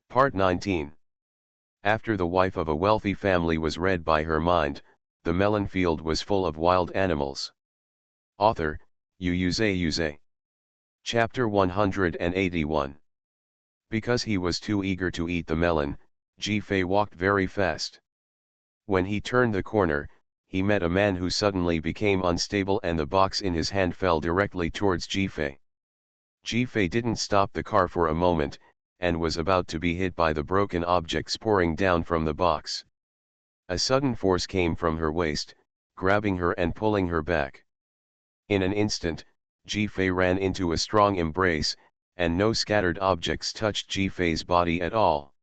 Part 19. After the wife of a wealthy family was read by her mind, the melon field was full of wild animals. Author, Xuanhuan. Chapter 181. Because he was too eager to eat the melon, Ji-Fei walked very fast. When he turned the corner, he met a man who suddenly became unstable and the box in his hand fell directly towards Ji-Fei. Ji-Fei didn't stop the car for a moment, and was about to be hit by the broken objects pouring down from the box. A sudden force came from her waist, grabbing her and pulling her back. In an instant, Ji-Fei ran into a strong embrace, and no scattered objects touched Ji-Fei's body at all.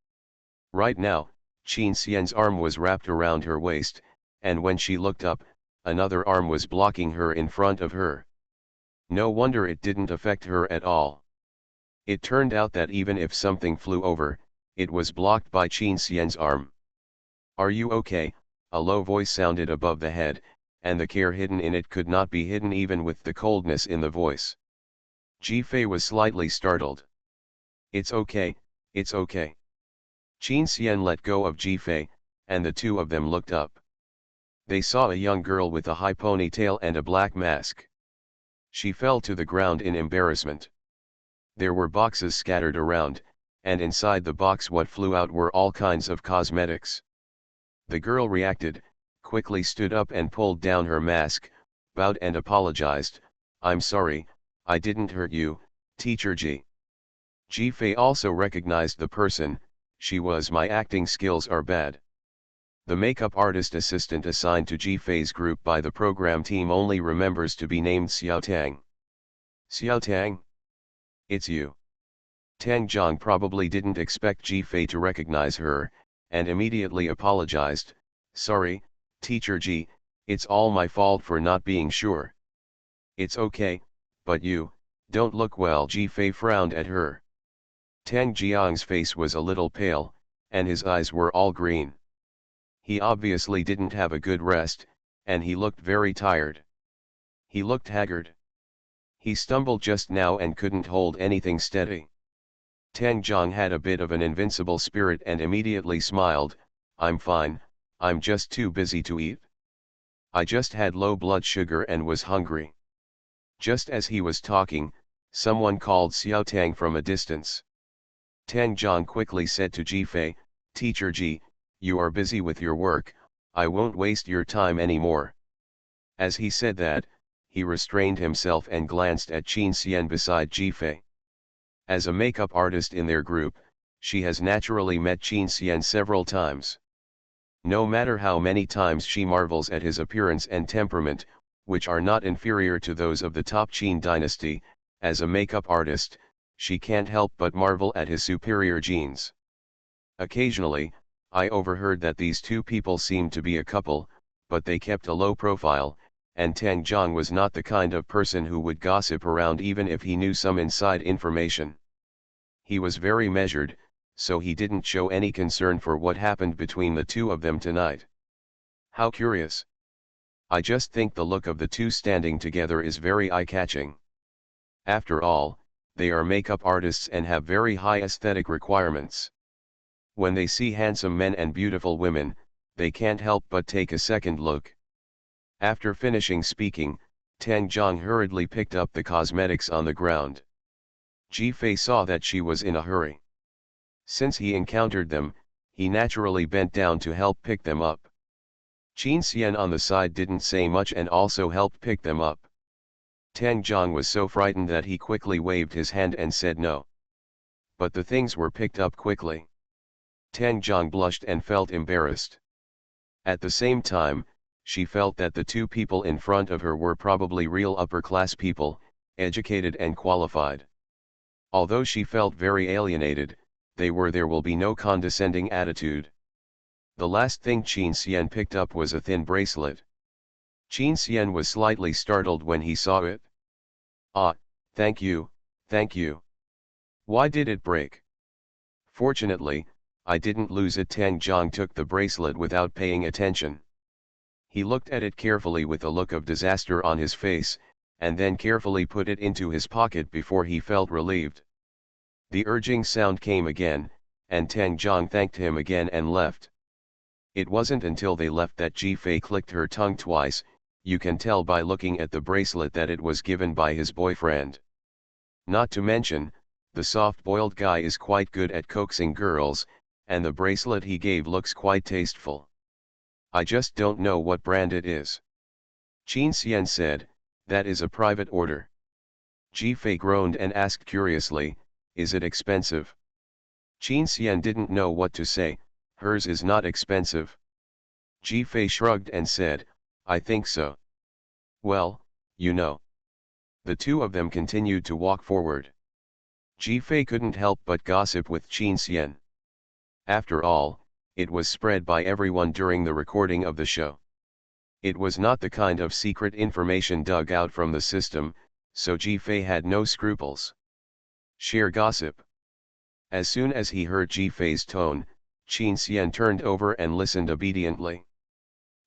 Right now, Qin Xian's arm was wrapped around her waist, and when she looked up, another arm was blocking her in front of her. No wonder it didn't affect her at all. It turned out that even if something flew over, it was blocked by Qin Xian's arm. "Are you okay?" a low voice sounded above the head, and the care hidden in it could not be hidden even with the coldness in the voice. Ji-Fei was slightly startled. "It's okay, it's okay." Qin Xian let go of Ji-Fei, and the two of them looked up. They saw a young girl with a high ponytail and a black mask. She fell to the ground in embarrassment. There were boxes scattered around, and inside the box what flew out were all kinds of cosmetics. The girl reacted, quickly stood up and pulled down her mask, bowed and apologized. "I'm sorry, I didn't hurt you, Teacher Ji." Ji-Fei also recognized the person. My acting skills are bad." The makeup artist assistant assigned to Ji-Fei's group by the program team only remembers to be named Xiao Tang. "Xiao Tang? It's you." Tang Zhang probably didn't expect Ji-Fei to recognize her, and immediately apologized. "Sorry, Teacher Ji, it's all my fault for not being sure." "It's okay, but you don't look well." Ji-Fei frowned at her. Tang Jiang's face was a little pale, and his eyes were all green. He obviously didn't have a good rest, and he looked very tired. He looked haggard. He stumbled just now and couldn't hold anything steady. Tang Zhang had a bit of an invincible spirit and immediately smiled. "I'm fine, I'm just too busy to eat. I just had low blood sugar and was hungry." Just as he was talking, someone called Xiao Tang from a distance. Tang Zhang quickly said to Ji-Fei, "Teacher Ji, you are busy with your work, I won't waste your time anymore." As he said that, he restrained himself and glanced at Qin Xian beside Ji-Fei. As a makeup artist in their group, she has naturally met Qin Xian several times. No matter how many times she marvels at his appearance and temperament, which are not inferior to those of the top Qin dynasty, as a makeup artist, she can't help but marvel at his superior genes. Occasionally, I overheard that these two people seemed to be a couple, but they kept a low profile, and Tang Zhang was not the kind of person who would gossip around even if he knew some inside information. He was very measured, so he didn't show any concern for what happened between the two of them tonight. How curious. I just think the look of the two standing together is very eye-catching. After all, they are makeup artists and have very high aesthetic requirements. When they see handsome men and beautiful women, they can't help but take a second look. After finishing speaking, Tang Zhang hurriedly picked up the cosmetics on the ground. Ji-Fei saw that she was in a hurry. Since he encountered them, he naturally bent down to help pick them up. Qin Xian on the side didn't say much and also helped pick them up. Tang Zhang was so frightened that he quickly waved his hand and said no. But the things were picked up quickly. Tang Zhang blushed and felt embarrassed. At the same time, she felt that the two people in front of her were probably real upper-class people, educated and qualified. Although she felt very alienated, there will be no condescending attitude. The last thing Qin Xian picked up was a thin bracelet. Qin Xian was slightly startled when he saw it. "Ah, thank you, thank you. Why did it break?" "Fortunately, I didn't lose it." Tang Zhang took the bracelet without paying attention. He looked at it carefully with a look of disaster on his face, and then carefully put it into his pocket before he felt relieved. The urging sound came again, and Tang Zhang thanked him again and left. It wasn't until they left that Ji-Fei clicked her tongue twice. You can tell by looking at the bracelet that it was given by his boyfriend. Not to mention, the soft-boiled guy is quite good at coaxing girls, and the bracelet he gave looks quite tasteful. I just don't know what brand it is. Qin Xian said, that is a private order. Ji-Fei groaned and asked curiously, is it expensive? Qin Xian didn't know what to say. Hers is not expensive. Ji-Fei shrugged and said, I think so. Well, you know. The two of them continued to walk forward. Ji-Fei couldn't help but gossip with Qin Xian. After all, it was spread by everyone during the recording of the show. It was not the kind of secret information dug out from the system, so Ji-Fei had no scruples. Share gossip. As soon as he heard Ji-Fei's tone, Qin Xian turned over and listened obediently.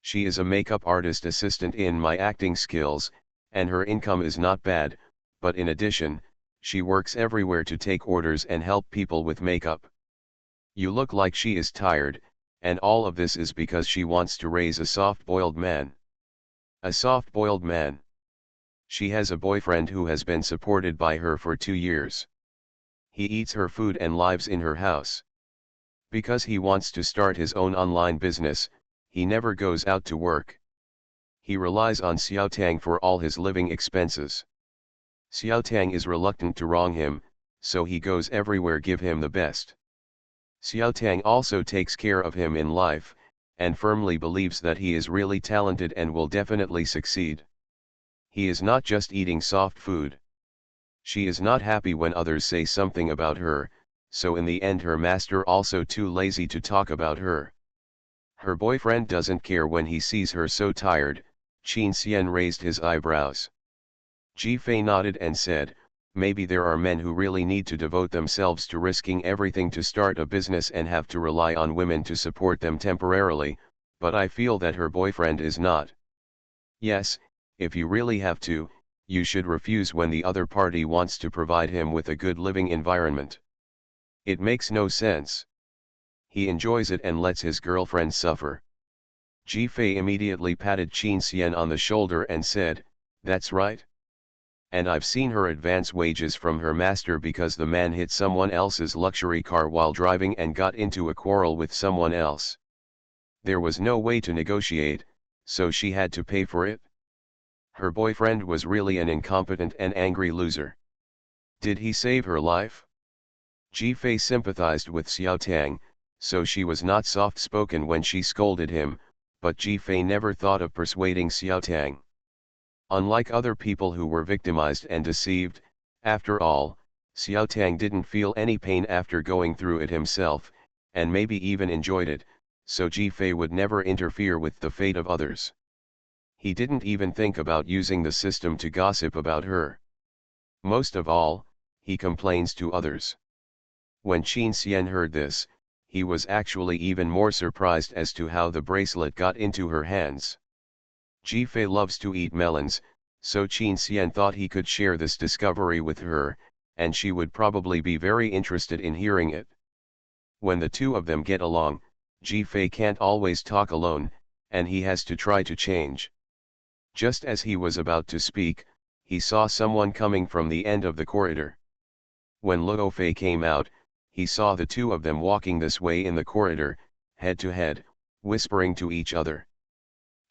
She is a makeup artist assistant in my acting skills, and her income is not bad, but in addition, she works everywhere to take orders and help people with makeup. You look like she is tired, and all of this is because she wants to raise a soft-boiled man. A soft-boiled man. She has a boyfriend who has been supported by her for 2 years. He eats her food and lives in her house. Because he wants to start his own online business, he never goes out to work. He relies on Xiaotang for all his living expenses. Xiaotang is reluctant to wrong him, so he goes everywhere give him the best. Xiaotang also takes care of him in life, and firmly believes that he is really talented and will definitely succeed. He is not just eating soft food. She is not happy when others say something about her, so in the end her master also too lazy to talk about her. Her boyfriend doesn't care when he sees her so tired. Qin Xian raised his eyebrows. Ji-Fei nodded and said, maybe there are men who really need to devote themselves to risking everything to start a business and have to rely on women to support them temporarily, but I feel that her boyfriend is not. Yes, if you really have to, you should refuse when the other party wants to provide him with a good living environment. It makes no sense. He enjoys it and lets his girlfriend suffer. Ji-Fei immediately patted Qin Xian on the shoulder and said, that's right. And I've seen her advance wages from her master because the man hit someone else's luxury car while driving and got into a quarrel with someone else. There was no way to negotiate, so she had to pay for it. Her boyfriend was really an incompetent and angry loser. Did he save her life? Ji-Fei sympathized with Xiaotang, so she was not soft-spoken when she scolded him, but Ji-Fei never thought of persuading Xiaotang. Unlike other people who were victimized and deceived, after all, Xiaotang didn't feel any pain after going through it himself, and maybe even enjoyed it, so Ji-Fei would never interfere with the fate of others. He didn't even think about using the system to gossip about her. Most of all, he complains to others. When Qin Xian heard this, he was actually even more surprised as to how the bracelet got into her hands. Ji-Fei loves to eat melons, so Qin Xian thought he could share this discovery with her, and she would probably be very interested in hearing it. When the two of them get along, Ji-Fei can't always talk alone, and he has to try to change. Just as he was about to speak, he saw someone coming from the end of the corridor. When Luo Fei came out, he saw the two of them walking this way in the corridor, head to head, whispering to each other.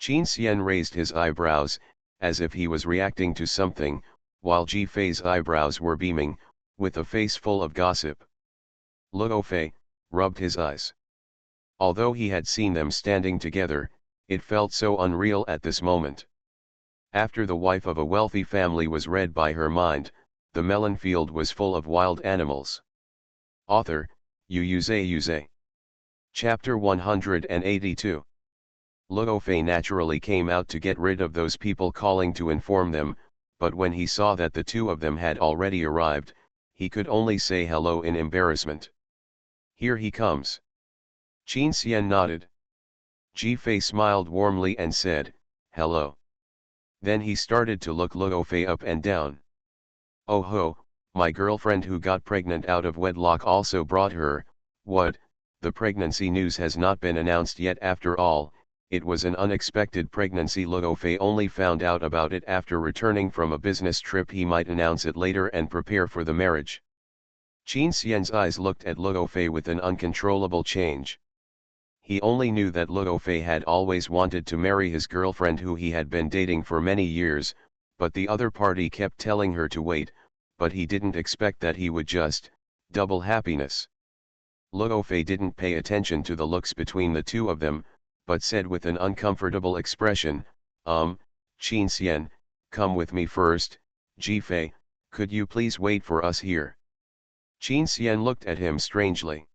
Qin Xian raised his eyebrows, as if he was reacting to something, while Ji-Fei's eyebrows were beaming, with a face full of gossip. Luo Fei rubbed his eyes. Although he had seen them standing together, it felt so unreal at this moment. After the wife of a wealthy family was read by her mind, the melon field was full of wild animals. Author, Xuanhuan. Chapter 182. Luo Fei naturally came out to get rid of those people calling to inform them, but when he saw that the two of them had already arrived, he could only say hello in embarrassment. Here he comes. Qin Xian nodded. Ji-Fei smiled warmly and said, hello. Then he started to look Luo Fei up and down. Oh ho, my girlfriend who got pregnant out of wedlock also brought her, What, the pregnancy news has not been announced yet after all, it was an unexpected pregnancy. Luo Fei only found out about it after returning from a business trip. He might announce it later and prepare for the marriage. Qin Xian's eyes looked at Luo Fei with an uncontrollable change. He only knew that Luo Fei had always wanted to marry his girlfriend who he had been dating for many years, but the other party kept telling her to wait, but he didn't expect that he would just double happiness. Luo Fei didn't pay attention to the looks between the two of them, but said with an uncomfortable expression, Qin Xian, come with me first. Ji Fei, could you please wait for us here? Qin Xian looked at him strangely.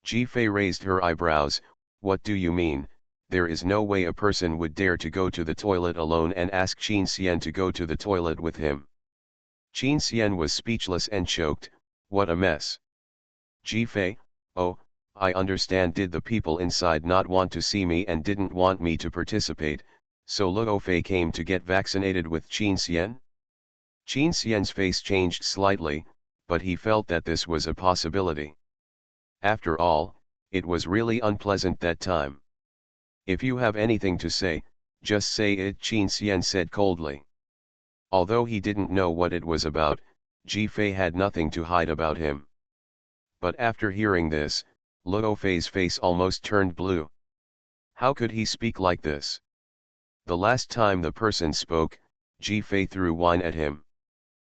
Ji Fei raised her eyebrows. What do you mean? There is no way a person would dare to go to the toilet alone and ask Qin Xian to go to the toilet with him. Qin Xian was speechless and choked. What a mess. Ji Fei, oh, I understand. Did the people inside not want to see me and didn't want me to participate, so Luo Fei came to get vaccinated with Qin Xian? Qin Xian's face changed slightly, but he felt that this was a possibility. After all, it was really unpleasant that time. If you have anything to say, just say it, Qin Xian said coldly. Although he didn't know what it was about, Ji Fei had nothing to hide about him. But after hearing this, Luo Fei's face almost turned blue. How could he speak like this? The last time the person spoke, Ji Fei threw wine at him.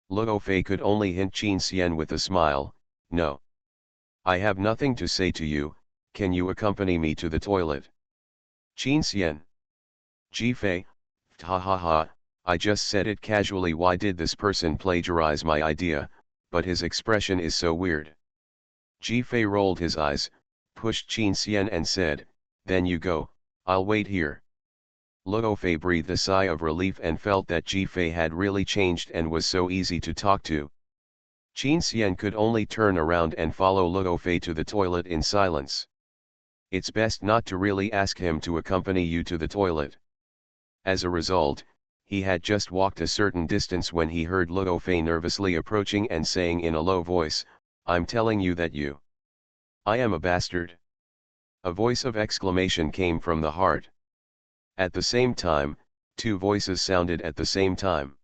Luo Fei could only hint Qin Xian with a smile, no. I have nothing to say to you, can you accompany me to the toilet? Qin Xian. Ji Fei, ha ha ha, I just said it casually. Why did this person plagiarize my idea, but his expression is so weird. Ji Fei rolled his eyes, pushed Qin Xian and said, then you go, I'll wait here. Luo Fei breathed a sigh of relief and felt that Ji Fei had really changed and was so easy to talk to. Qin Xian could only turn around and follow Luo Fei to the toilet in silence. It's best not to really ask him to accompany you to the toilet. As a result, he had just walked a certain distance when he heard Luo Fei nervously approaching and saying in a low voice, I'm telling you that you. I am a bastard. A voice of exclamation came from the heart. At the same time, two voices sounded at the same time.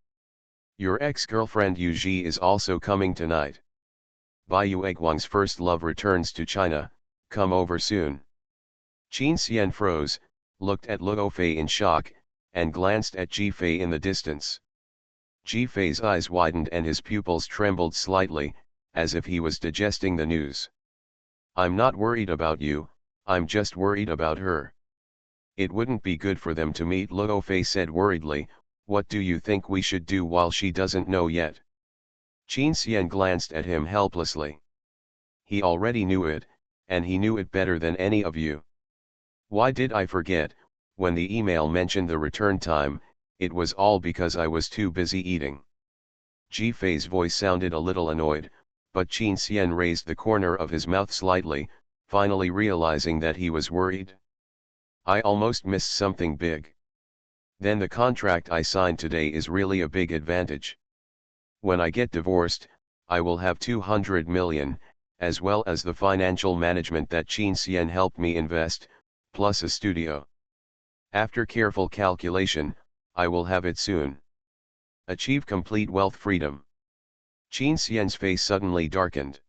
Your ex-girlfriend Yu Ji is also coming tonight. Bai Yueguang's first love returns to China, come over soon. Qin Xian froze, looked at Luo Fei in shock, and glanced at Ji Fei in the distance. Ji Fei's eyes widened and his pupils trembled slightly, as if he was digesting the news. I'm not worried about you, I'm just worried about her. It wouldn't be good for them to meet, Luo Fei said worriedly. What do you think we should do while she doesn't know yet? Qin Xian glanced at him helplessly. He already knew it, and he knew it better than any of you. Why did I forget? When the email mentioned the return time, it was all because I was too busy eating. Ji Fei's voice sounded a little annoyed, but Qin Xian raised the corner of his mouth slightly, finally realizing that he was worried. I almost missed something big. Then the contract I signed today is really a big advantage. When I get divorced, I will have 200 million, as well as the financial management that Qin Xian helped me invest, plus a studio. After careful calculation, I will have it soon. Achieve complete wealth freedom. Qin Xian's face suddenly darkened.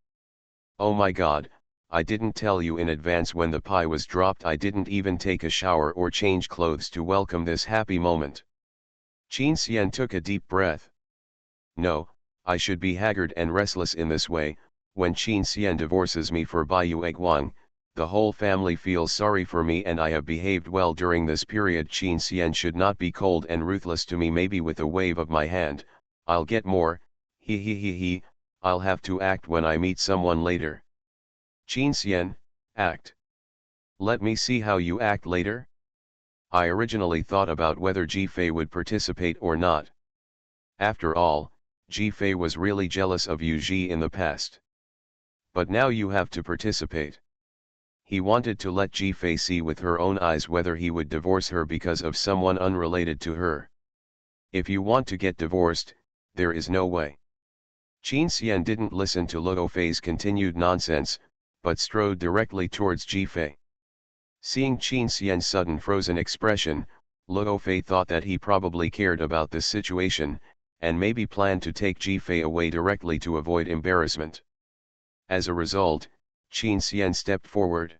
Oh my God, I didn't tell you in advance when the pie was dropped. I didn't even take a shower or change clothes to welcome this happy moment. Qin Xian took a deep breath. No, I should be haggard and restless in this way. When Qin Xian divorces me for Bai Yueguang, the whole family feels sorry for me and I have behaved well during this period. Qin Xian should not be cold and ruthless to me. Maybe with a wave of my hand, I'll get more, he, I'll have to act when I meet someone later. Qin Xian, act. Let me see how you act later. I originally thought about whether Ji Fei would participate or not. After all, Ji Fei was really jealous of Yu Ji in the past. But now you have to participate. He wanted to let Ji Fei see with her own eyes whether he would divorce her because of someone unrelated to her. If you want to get divorced, there is no way. Qin Xian didn't listen to Luo Fei's continued nonsense, but strode directly towards Ji-Fei. Seeing Qin Xian's sudden frozen expression, Luo Fei thought that he probably cared about this situation, and maybe planned to take Ji-Fei away directly to avoid embarrassment. As a result, Qin Xian stepped forward.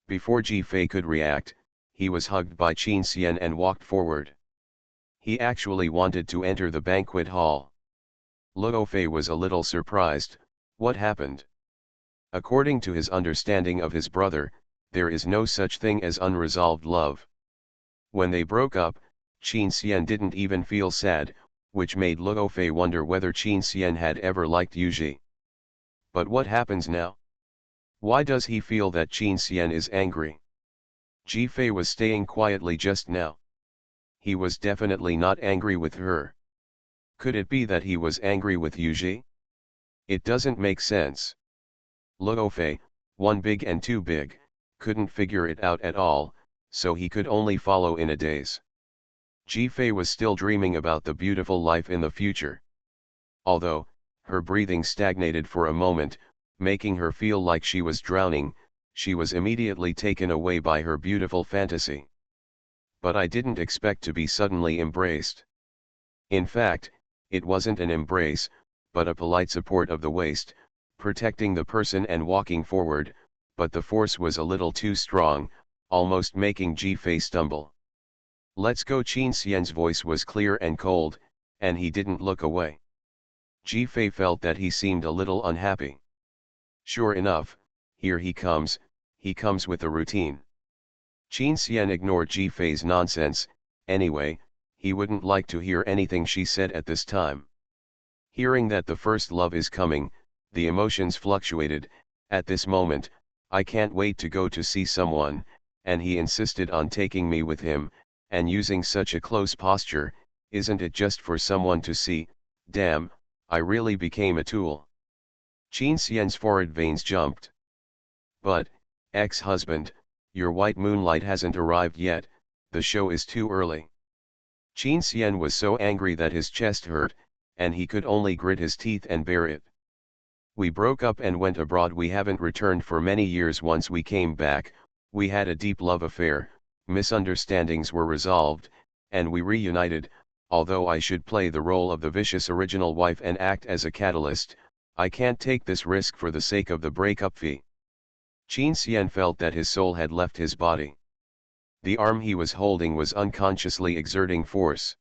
Before Ji-Fei could react, he was hugged by Qin Xian and walked forward. He actually wanted to enter the banquet hall. Luo Fei was a little surprised. What happened? According to his understanding of his brother, there is no such thing as unresolved love. When they broke up, Qin Xian didn't even feel sad, which made Luo Fei wonder whether Qin Xian had ever liked Yuji. But what happens now? Why does he feel that Qin Xian is angry? Ji-Fei was staying quietly just now. He was definitely not angry with her. Could it be that he was angry with Yuji? It doesn't make sense. Luo Fei, one big and too big, couldn't figure it out at all, so he could only follow in a daze. Ji-Fei was still dreaming about the beautiful life in the future. Although, her breathing stagnated for a moment, making her feel like she was drowning, she was immediately taken away by her beautiful fantasy. But I didn't expect to be suddenly embraced. In fact, it wasn't an embrace, but a polite support of the waist, protecting the person and walking forward, but the force was a little too strong, almost making Ji-Fei stumble. Let's go. Qin Xian's voice was clear and cold, and he didn't look away. Ji-Fei felt that he seemed a little unhappy. Sure enough, here he comes with a routine. Qin Xian ignored Ji-Fei's nonsense. Anyway, he wouldn't like to hear anything she said at this time. Hearing that the first love is coming, the emotions fluctuated. At this moment, I can't wait to go to see someone, and he insisted on taking me with him, and using such a close posture. Isn't it just for someone to see? Damn, I really became a tool. Qin Xian's forehead veins jumped. But, ex-husband, your white moonlight hasn't arrived yet, the show is too early. Qin Xian was so angry that his chest hurt, and he could only grit his teeth and bear it. We broke up and went abroad. We haven't returned for many years. Once we came back, we had a deep love affair, misunderstandings were resolved, and we reunited. Although I should play the role of the vicious original wife and act as a catalyst, I can't take this risk for the sake of the breakup fee. Qin Xian felt that his soul had left his body. The arm he was holding was unconsciously exerting force.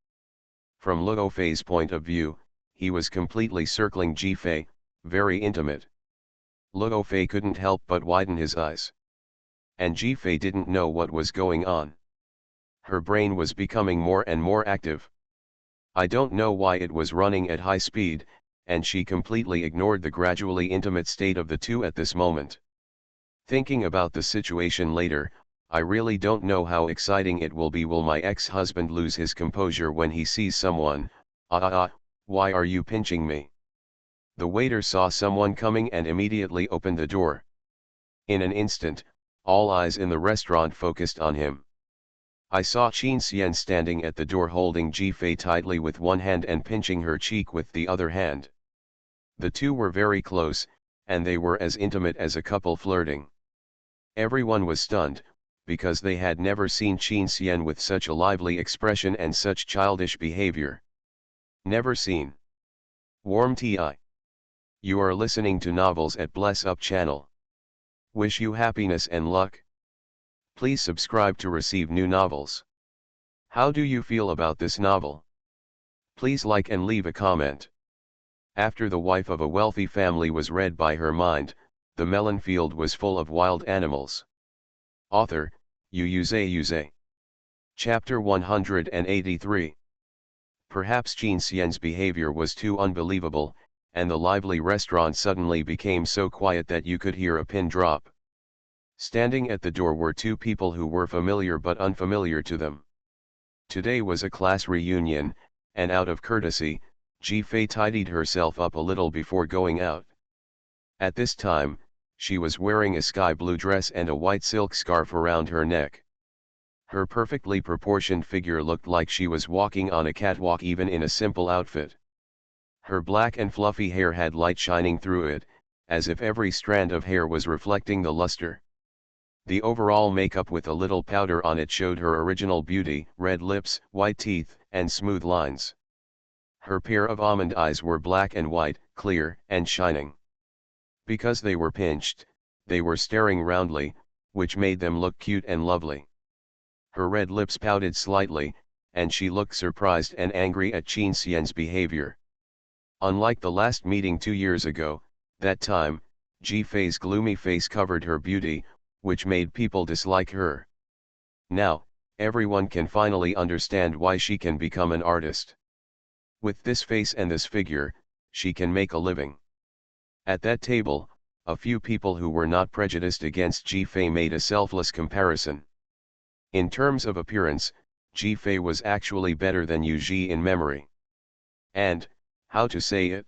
From Luo Fei's point of view, he was completely circling Ji-Fei, very intimate. Luo Fei couldn't help but widen his eyes. And Ji-Fei didn't know what was going on. Her brain was becoming more and more active. I don't know why it was running at high speed, and she completely ignored the gradually intimate state of the two at this moment. Thinking about the situation later, I really don't know how exciting it will be. Will my ex-husband lose his composure when he sees someone? Why are you pinching me? The waiter saw someone coming and immediately opened the door. In an instant, all eyes in the restaurant focused on him. I saw Qin Xian standing at the door holding Ji-Fei tightly with one hand and pinching her cheek with the other hand. The two were very close, and they were as intimate as a couple flirting. Everyone was stunned, because they had never seen Qin Xian with such a lively expression and such childish behavior. Never seen. Warm TI. You are listening to Novels at Bless Up channel. Wish you happiness and luck. Please subscribe to receive new novels. How do you feel about this novel? Please like and leave a comment. After the wife of a wealthy family was read by her mind, the melon field was full of wild animals. Author, Xuanhuan. Chapter 183. Perhaps Qin Xian's behavior was too unbelievable, and the lively restaurant suddenly became so quiet that you could hear a pin drop. Standing at the door were two people who were familiar but unfamiliar to them. Today was a class reunion, and out of courtesy, Ji-Fei tidied herself up a little before going out. At this time, she was wearing a sky blue dress and a white silk scarf around her neck. Her perfectly proportioned figure looked like she was walking on a catwalk even in a simple outfit. Her black and fluffy hair had light shining through it, as if every strand of hair was reflecting the luster. The overall makeup with a little powder on it showed her original beauty, red lips, white teeth, and smooth lines. Her pair of almond eyes were black and white, clear, and shining. Because they were pinched, they were staring roundly, which made them look cute and lovely. Her red lips pouted slightly, and she looked surprised and angry at Qin Xian's behavior. Unlike the last meeting 2 years ago, that time, Ji Fei's gloomy face covered her beauty, which made people dislike her. Now, everyone can finally understand why she can become an artist. With this face and this figure, she can make a living. At that table, a few people who were not prejudiced against Ji Fei made a selfless comparison. In terms of appearance, Ji Fei was actually better than Yu Ji in memory. And, how to say it?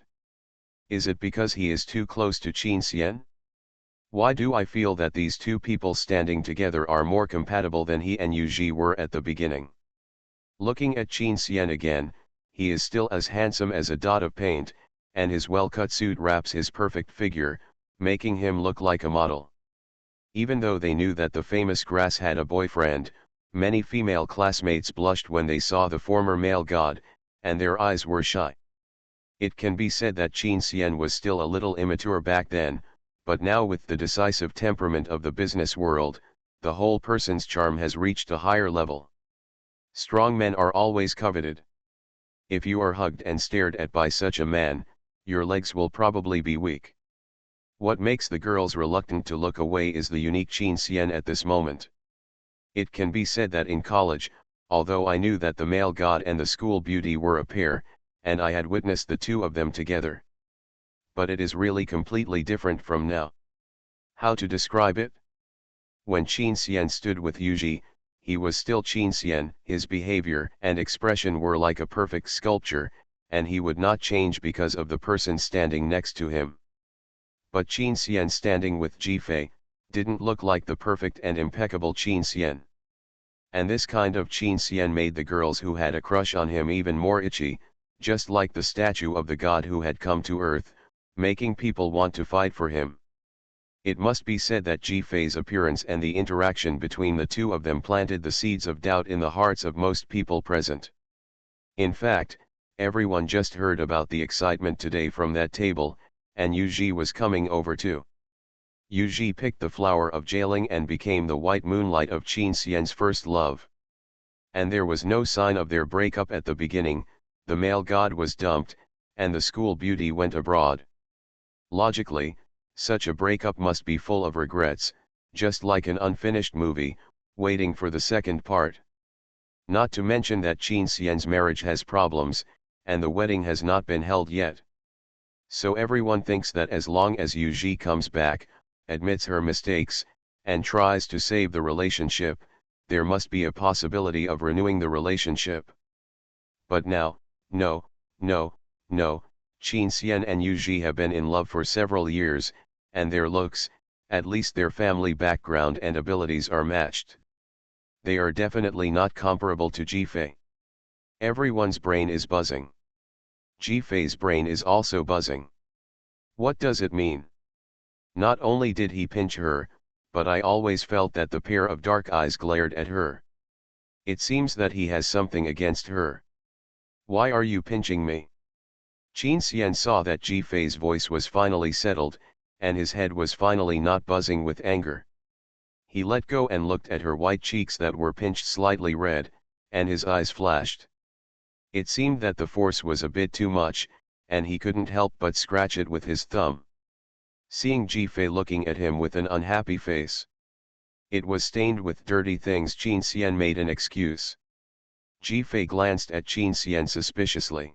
Is it because he is too close to Qin Xian? Why do I feel that these two people standing together are more compatible than he and Yu Ji were at the beginning? Looking at Qin Xian again, he is still as handsome as a dot of paint, and his well-cut suit wraps his perfect figure, making him look like a model. Even though they knew that the famous Grass had a boyfriend, many female classmates blushed when they saw the former male god, and their eyes were shy. It can be said that Qin Xian was still a little immature back then, but now with the decisive temperament of the business world, the whole person's charm has reached a higher level. Strong men are always coveted. If you are hugged and stared at by such a man, your legs will probably be weak. What makes the girls reluctant to look away is the unique Qin Xian at this moment. It can be said that in college, although I knew that the male god and the school beauty were a pair, and I had witnessed the two of them together. But it is really completely different from now. How to describe it? When Qin Xian stood with Yu Ji, he was still Qin Xian, his behavior and expression were like a perfect sculpture, and he would not change because of the person standing next to him. But Qin Xian standing with Ji Fei, didn't look like the perfect and impeccable Qin Xian. And this kind of Qin Xian made the girls who had a crush on him even more itchy, just like the statue of the god who had come to earth, making people want to fight for him. It must be said that Ji Fei's appearance and the interaction between the two of them planted the seeds of doubt in the hearts of most people present. In fact, everyone just heard about the excitement today from that table, and Yu Ji was coming over too. Yu Ji picked the flower of jailing and became the white moonlight of Qin Xian's first love. And there was no sign of their breakup at the beginning. The male god was dumped, and the school beauty went abroad. Logically, such a breakup must be full of regrets, just like an unfinished movie, waiting for the second part. Not to mention that Qin Xian's marriage has problems, and the wedding has not been held yet. So everyone thinks that as long as Yu Ji comes back, admits her mistakes, and tries to save the relationship, there must be a possibility of renewing the relationship. But now, no, Qin Xian and Yu Ji have been in love for several years, and their looks, at least their family background and abilities are matched. They are definitely not comparable to Ji Fei. Everyone's brain is buzzing. Ji Fei's brain is also buzzing. What does it mean? Not only did he pinch her, but I always felt that the pair of dark eyes glared at her. It seems that he has something against her. Why are you pinching me? Qin Xian saw that Ji Fei's voice was finally settled, and his head was finally not buzzing with anger. He let go and looked at her white cheeks that were pinched slightly red, and his eyes flashed. It seemed that the force was a bit too much, and he couldn't help but scratch it with his thumb. Seeing Ji Fei looking at him with an unhappy face. It was stained with dirty things. Qin Xian made an excuse. Ji Fei glanced at Qin Xian suspiciously.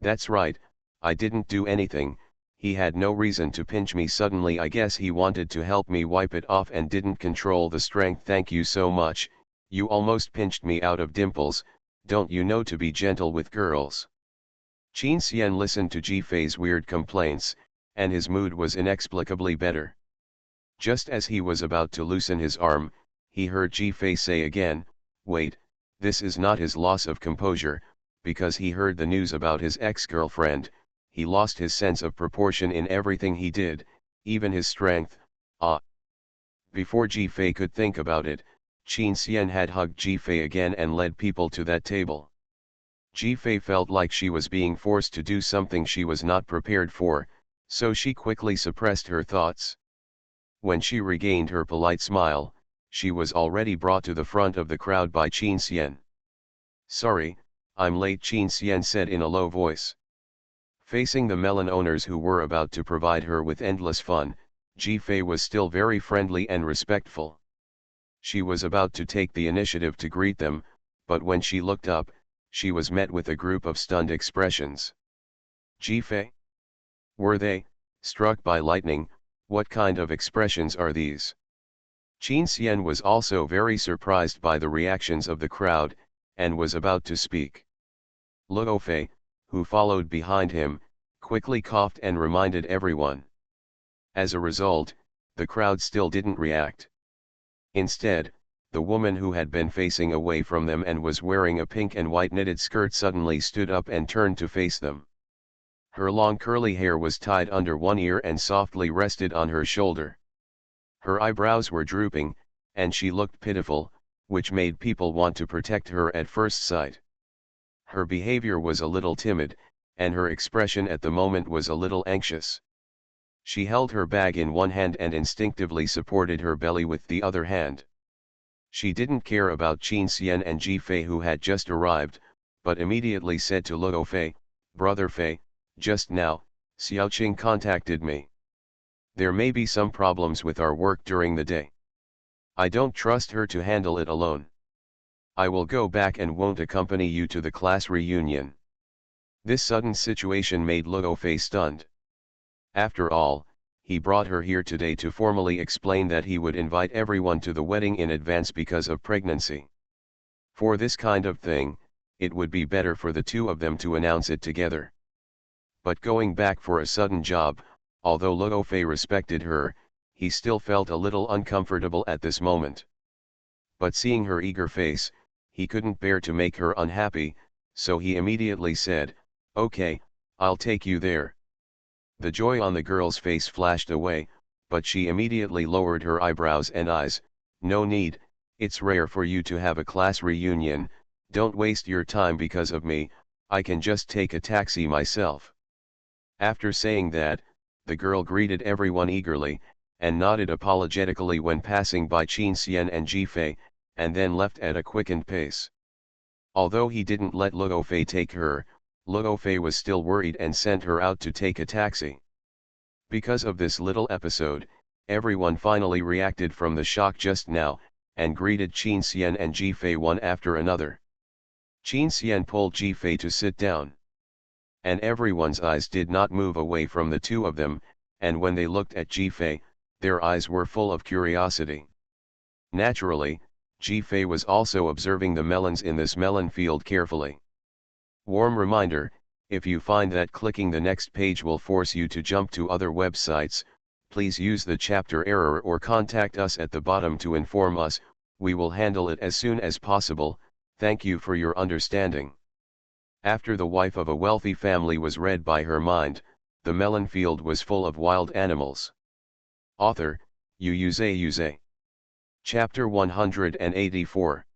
That's right, I didn't do anything, he had no reason to pinch me suddenly. I guess he wanted to help me wipe it off and didn't control the strength. Thank you so much, you almost pinched me out of dimples, don't you know to be gentle with girls? Qin Xian listened to Ji Fei's weird complaints, and his mood was inexplicably better. Just as he was about to loosen his arm, he heard Ji Fei say again, wait, this is not his loss of composure, because he heard the news about his ex-girlfriend, he lost his sense of proportion in everything he did, even his strength. Before Ji-Fei could think about it, Qin Xian had hugged Ji-Fei again and led people to that table. Ji-Fei felt like she was being forced to do something she was not prepared for, so she quickly suppressed her thoughts. When she regained her polite smile, she was already brought to the front of the crowd by Qin Xian. "Sorry, I'm late," Qin Xian said in a low voice. Facing the melon owners who were about to provide her with endless fun, Ji-Fei was still very friendly and respectful. She was about to take the initiative to greet them, but when she looked up, she was met with a group of stunned expressions. Ji-Fei? Were they struck by lightning? What kind of expressions are these? Qin Xian was also very surprised by the reactions of the crowd, and was about to speak. Luo Fei, who followed behind him, quickly coughed and reminded everyone. As a result, the crowd still didn't react. Instead, the woman who had been facing away from them and was wearing a pink and white knitted skirt suddenly stood up and turned to face them. Her long curly hair was tied under one ear and softly rested on her shoulder. Her eyebrows were drooping, and she looked pitiful, which made people want to protect her at first sight. Her behavior was a little timid, and her expression at the moment was a little anxious. She held her bag in one hand and instinctively supported her belly with the other hand. She didn't care about Qin Xian and Ji-Fei who had just arrived, but immediately said to Luo Fei, "Brother Fei, just now, Xiaoqing contacted me. There may be some problems with our work during the day. I don't trust her to handle it alone. I will go back and won't accompany you to the class reunion." This sudden situation made Luo Fei stunned. After all, he brought her here today to formally explain that he would invite everyone to the wedding in advance because of pregnancy. For this kind of thing, it would be better for the two of them to announce it together. But going back for a sudden job, although Luo Fei respected her, he still felt a little uncomfortable at this moment. But seeing her eager face, he couldn't bear to make her unhappy, so he immediately said, "Okay, I'll take you there." The joy on the girl's face flashed away, but she immediately lowered her eyebrows and eyes. "No need, it's rare for you to have a class reunion, don't waste your time because of me, I can just take a taxi myself." After saying that, the girl greeted everyone eagerly, and nodded apologetically when passing by Qin Xian and Ji-Fei, and then left at a quickened pace. Although he didn't let Luo Fei take her, Luo Fei was still worried and sent her out to take a taxi. Because of this little episode, everyone finally reacted from the shock just now, and greeted Qin Xian and Ji-Fei one after another. Qin Xian pulled Ji-Fei to sit down. And everyone's eyes did not move away from the two of them, and when they looked at Ji-Fei, their eyes were full of curiosity. Naturally, Ji-Fei was also observing the melons in this melon field carefully. Warm reminder, if you find that clicking the next page will force you to jump to other websites, please use the chapter error or contact us at the bottom to inform us, we will handle it as soon as possible, thank you for your understanding. After The Wife of a Wealthy Family was read by her mind, the melon field was full of wild animals. Author, Xuanhuan. Chapter 184.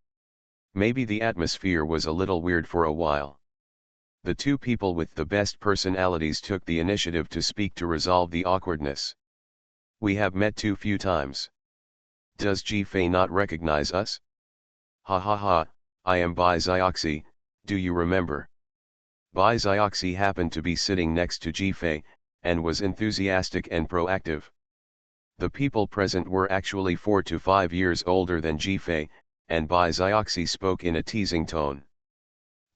Maybe the atmosphere was a little weird for a while. The two people with the best personalities took the initiative to speak to resolve the awkwardness. "We have met too few times. Does Ji-Fei not recognize us? Ha ha ha, I am Bai Xiaoxi, do you remember?" Bai Xiaoxi happened to be sitting next to Ji-Fei, and was enthusiastic and proactive. The people present were actually 4 to 5 years older than Ji-Fei, and Bai Xiaoxi spoke in a teasing tone.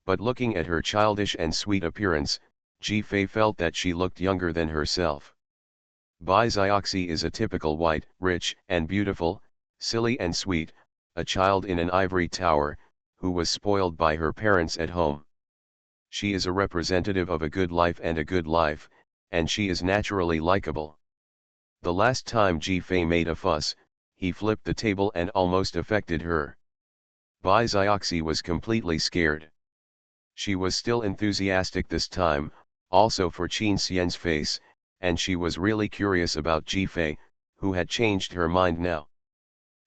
But looking at her childish and sweet appearance, Ji-Fei felt that she looked younger than herself. Bai Xiaoxi is a typical white, rich and beautiful, silly and sweet, a child in an ivory tower, who was spoiled by her parents at home. She is a representative of a good life, and she is naturally likable. The last time Ji-Fei made a fuss, he flipped the table and almost affected her. Bai Xiaoxi was completely scared. She was still enthusiastic this time, also for Qin Xian's face, and she was really curious about Jifei, who had changed her mind now.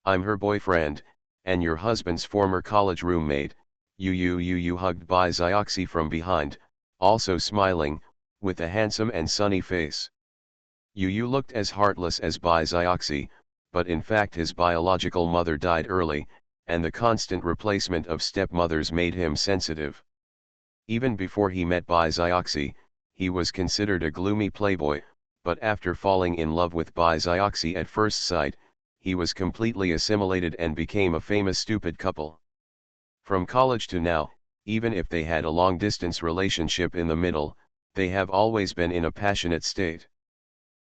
I'm her boyfriend, and your husband's former college roommate, you hugged Bai Xiaoxi from behind, also smiling, with a handsome and sunny face. Yu looked as heartless as Bai Xiaoxi, but in fact his biological mother died early, and the constant replacement of stepmothers made him sensitive. Even before he met Bai Xiaoxi, he was considered a gloomy playboy, but after falling in love with Bai Xiaoxi at first sight, he was completely assimilated and became a famous stupid couple. From college to now, even if they had a long-distance relationship in the middle, they have always been in a passionate state.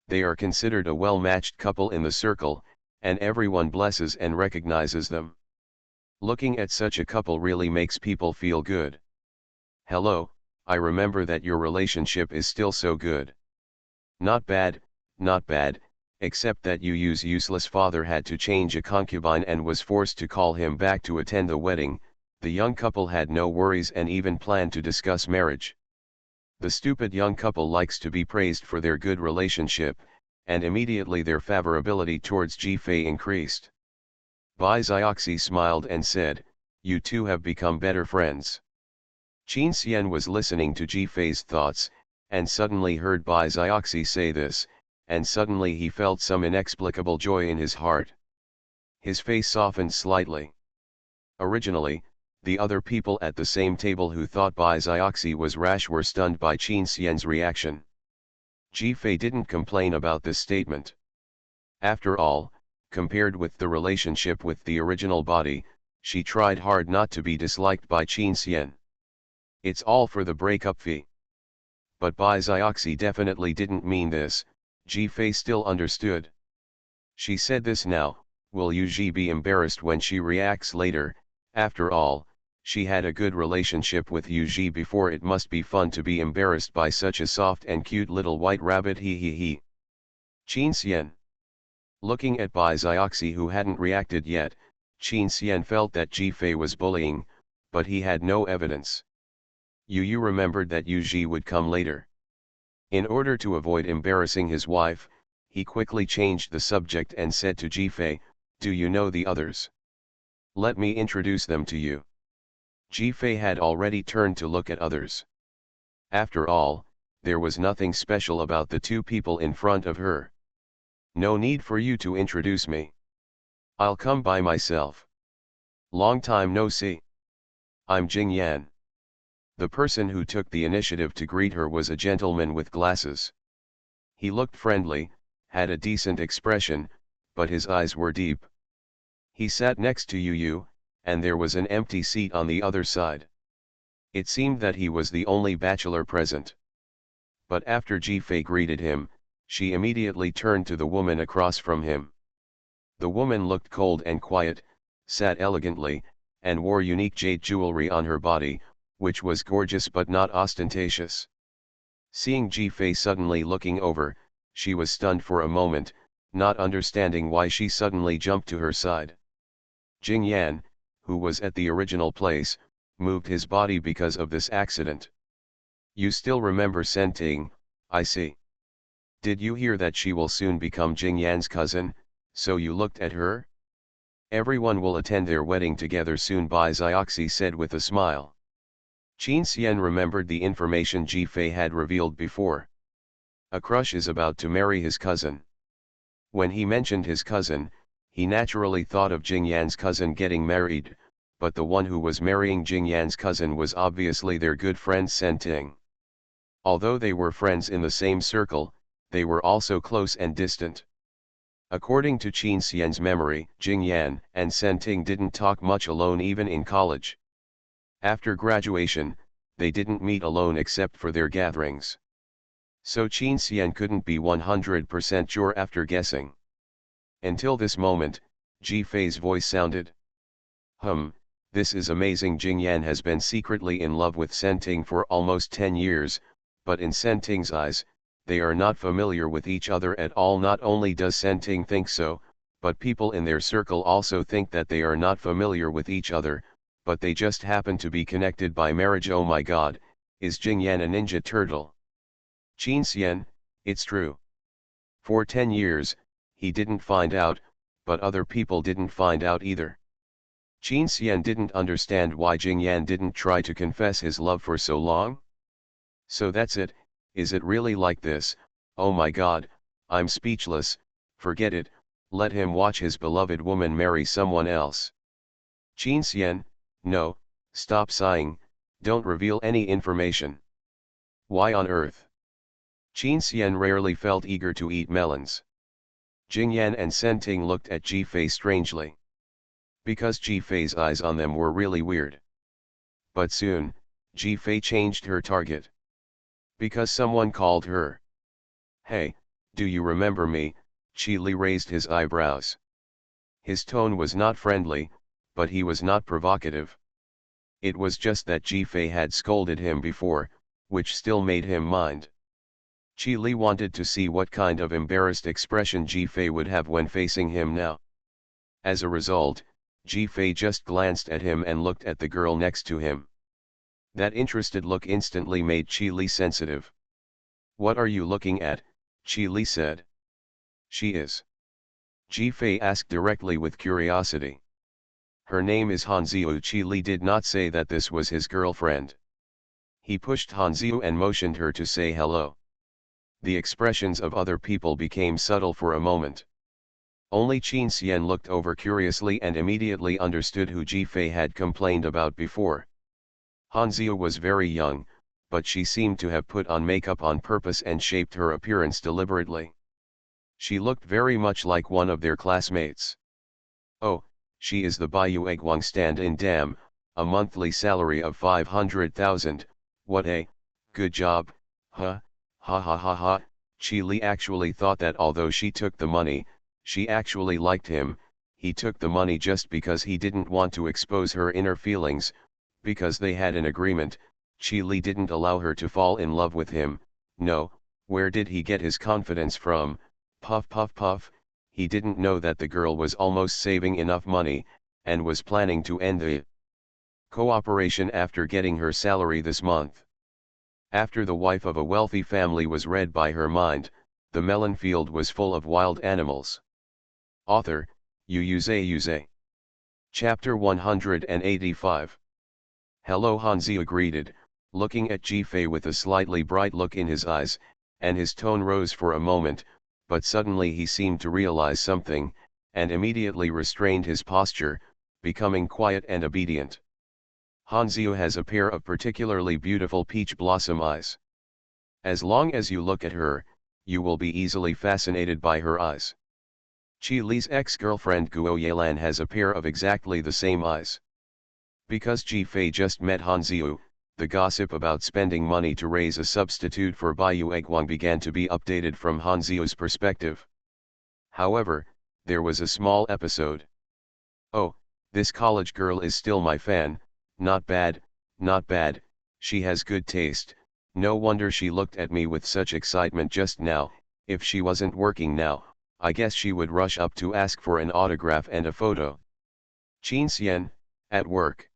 They are considered a well-matched couple in the circle, and everyone blesses and recognizes them. Looking at such a couple really makes people feel good. Hello, I remember that your relationship is still so good. Not bad, except that Yu's useless father had to change a concubine and was forced to call him back to attend the wedding. The young couple had no worries and even planned to discuss marriage. The stupid young couple likes to be praised for their good relationship, and immediately their favorability towards Jifei increased. Bai Xiaoxi smiled and said, "You two have become better friends." Qin Xian was listening to Jifei's thoughts, and suddenly heard Bai Xiaoxi say this, and suddenly he felt some inexplicable joy in his heart. His face softened slightly. Originally, the other people at the same table who thought Bai Xiaoxi was rash were stunned by Qin Xian's reaction. Jifei didn't complain about this statement. After all, compared with the relationship with the original body, she tried hard not to be disliked by Qin Xian. It's all for the breakup fee. But Bai Xiaoxi definitely didn't mean this. Jifei still understood. She said this now, will Yu be embarrassed when she reacts later? After all, she had a good relationship with Yu before. It must be fun to be embarrassed by such a soft and cute little white rabbit. He. Qin Xian. Looking at Bai Xiaoxi who hadn't reacted yet, Qin Xian felt that Jifei was bullying, but he had no evidence. Yu remembered that Yu would come later. In order to avoid embarrassing his wife, he quickly changed the subject and said to Jifei, "Do you know the others? Let me introduce them to you." Jifei had already turned to look at others. After all, there was nothing special about the two people in front of her. "No need for you to introduce me. I'll come by myself. Long time no see. I'm Jing Yan." The person who took the initiative to greet her was a gentleman with glasses. He looked friendly, had a decent expression, but his eyes were deep. He sat next to Yu, and there was an empty seat on the other side. It seemed that he was the only bachelor present. But after Jifei greeted him, she immediately turned to the woman across from him. The woman looked cold and quiet, sat elegantly, and wore unique jade jewelry on her body, which was gorgeous but not ostentatious. Seeing Jifei suddenly looking over, she was stunned for a moment, not understanding why she suddenly jumped to her side. Jing Yan, who was at the original place, moved his body because of this accident. "You still remember Senting, I see. Did you hear that she will soon become Jing Yan's cousin, so you looked at her? Everyone will attend their wedding together soon," Bai Xiaoxi said with a smile. Qin Xian remembered the information Jifei had revealed before. A crush is about to marry his cousin. When he mentioned his cousin, he naturally thought of Jing Yan's cousin getting married, but the one who was marrying Jing Yan's cousin was obviously their good friend Senting. Although they were friends in the same circle, they were also close and distant. According to Qin Xian's memory, Jing Yan and Senting didn't talk much alone even in college. After graduation, they didn't meet alone except for their gatherings. So Qin Xian couldn't be 100% sure after guessing. Until this moment, Jifei's voice sounded. This is amazing. Jing Yan has been secretly in love with Senting for almost 10 years, but in Senting's eyes, they are not familiar with each other at all. Not only does Senting think so, but people in their circle also think that they are not familiar with each other, but they just happen to be connected by marriage. Oh my god, is Jing Yan a ninja turtle? Qin Xian, it's true. For 10 years, he didn't find out, but other people didn't find out either. Qin Xian didn't understand why Jing Yan didn't try to confess his love for so long. So that's it, is it really like this? Oh my god, I'm speechless, forget it, let him watch his beloved woman marry someone else. Qin Xian, no, stop sighing, don't reveal any information. Why on earth? Qin Xian rarely felt eager to eat melons. Jing Yan and Sen Ting looked at Ji Fei strangely. Because Ji Fei's eyes on them were really weird. But soon, Ji Fei changed her target. Because someone called her. Hey, do you remember me? Qi Li raised his eyebrows. His tone was not friendly, but he was not provocative. It was just that Ji Fei had scolded him before, which still made him mind. Qi Li wanted to see what kind of embarrassed expression Ji Fei would have when facing him now. As a result, Ji Fei just glanced at him and looked at the girl next to him. That interested look instantly made Qi Li sensitive. What are you looking at? Qi Li said. She is. Ji Fei asked directly with curiosity. Her name is Hanziu. Qi Li did not say that this was his girlfriend. He pushed Hanziu and motioned her to say hello. The expressions of other people became subtle for a moment. Only Qin Xian looked over curiously and immediately understood who Ji Fei had complained about before. Hanziu was very young, but she seemed to have put on makeup on purpose and shaped her appearance deliberately. She looked very much like one of their classmates. Oh, she is the Baiyu Guang stand-in dam, a monthly salary of 500,000, what a good job, huh, ha ha ha ha. Qi Li actually thought that although she took the money, she actually liked him. He took the money just because he didn't want to expose her inner feelings, because they had an agreement. Qi Li didn't allow her to fall in love with him. No, where did he get his confidence from? Puff puff puff. He didn't know that the girl was almost saving enough money, and was planning to end the cooperation after getting her salary this month. After the wife of a wealthy family was read by her mind, the melon field was full of wild animals. Author, Yuze. Chapter 185. Hello, Hanziu greeted, looking at Ji Fei with a slightly bright look in his eyes, and his tone rose for a moment, but suddenly he seemed to realize something, and immediately restrained his posture, becoming quiet and obedient. Hanziu has a pair of particularly beautiful peach blossom eyes. As long as you look at her, you will be easily fascinated by her eyes. Qi Li's ex-girlfriend Guo Yelan has a pair of exactly the same eyes. Because Ji Fei just met Hanziu, the gossip about spending money to raise a substitute for Baiyu Guang began to be updated from Hanziu's perspective. However, there was a small episode. Oh, this college girl is still my fan, not bad, she has good taste, no wonder she looked at me with such excitement just now. If she wasn't working now, I guess she would rush up to ask for an autograph and a photo. Qin Xian, at work.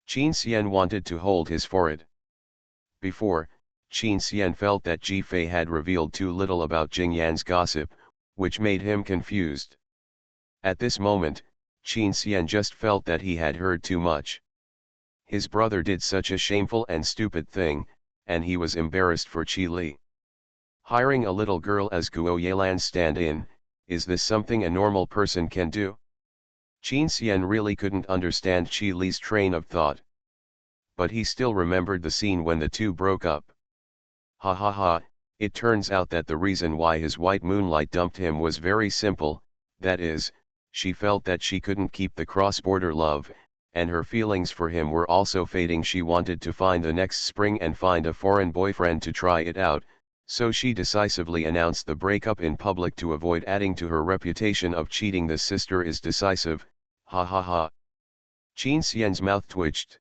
Qin Xian wanted to hold his forehead. Before, Qin Xian felt that Ji Fei had revealed too little about Jing Yan's gossip, which made him confused. At this moment, Qin Xian just felt that he had heard too much. His brother did such a shameful and stupid thing, and he was embarrassed for Qi Li. Hiring a little girl as Guo Yelan's stand-in, is this something a normal person can do? Qin Xian really couldn't understand Qi Li's train of thought. But he still remembered the scene when the two broke up. Ha ha ha, it turns out that the reason why his white moonlight dumped him was very simple, that is, she felt that she couldn't keep the cross-border love, and her feelings for him were also fading. She wanted to find the next spring and find a foreign boyfriend to try it out, so she decisively announced the breakup in public to avoid adding to her reputation of cheating. The sister is decisive, ha ha ha. Qin Xian's mouth twitched.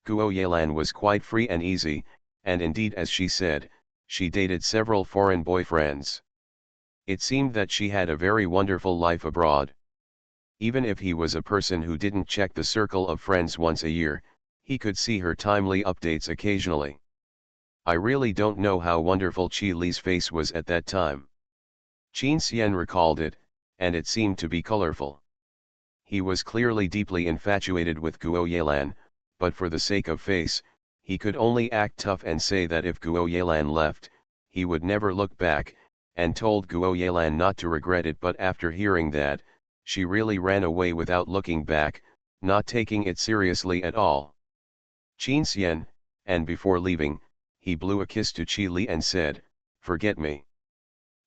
Guo Yelan was quite free and easy, and indeed, as she said, she dated several foreign boyfriends. It seemed that she had a very wonderful life abroad. Even if he was a person who didn't check the circle of friends once a year, he could see her timely updates occasionally. I really don't know how wonderful Qi Li's face was at that time. Qin Xian recalled it, and it seemed to be colorful. He was clearly deeply infatuated with Guo Yelan, but for the sake of face, he could only act tough and say that if Guo Yelan left, he would never look back, and told Guo Yelan not to regret it. But after hearing that, she really ran away without looking back, not taking it seriously at all. Qin Xian, and before leaving, he blew a kiss to Qi Li and said, "Forget me."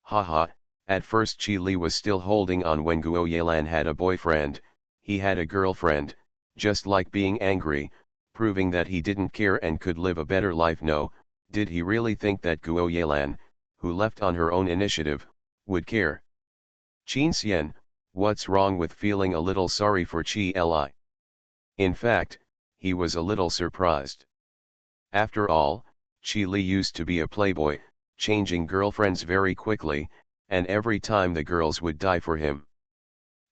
Haha, at first Qi Li was still holding on when Guo Yelan had a boyfriend. He had a girlfriend, just like being angry, proving that he didn't care and could live a better life. No, did he really think that Guo Yelan, who left on her own initiative, would care? Qin Xian, what's wrong with feeling a little sorry for Qi Li? In fact, he was a little surprised. After all, Qi Li used to be a playboy, changing girlfriends very quickly, and every time the girls would die for him.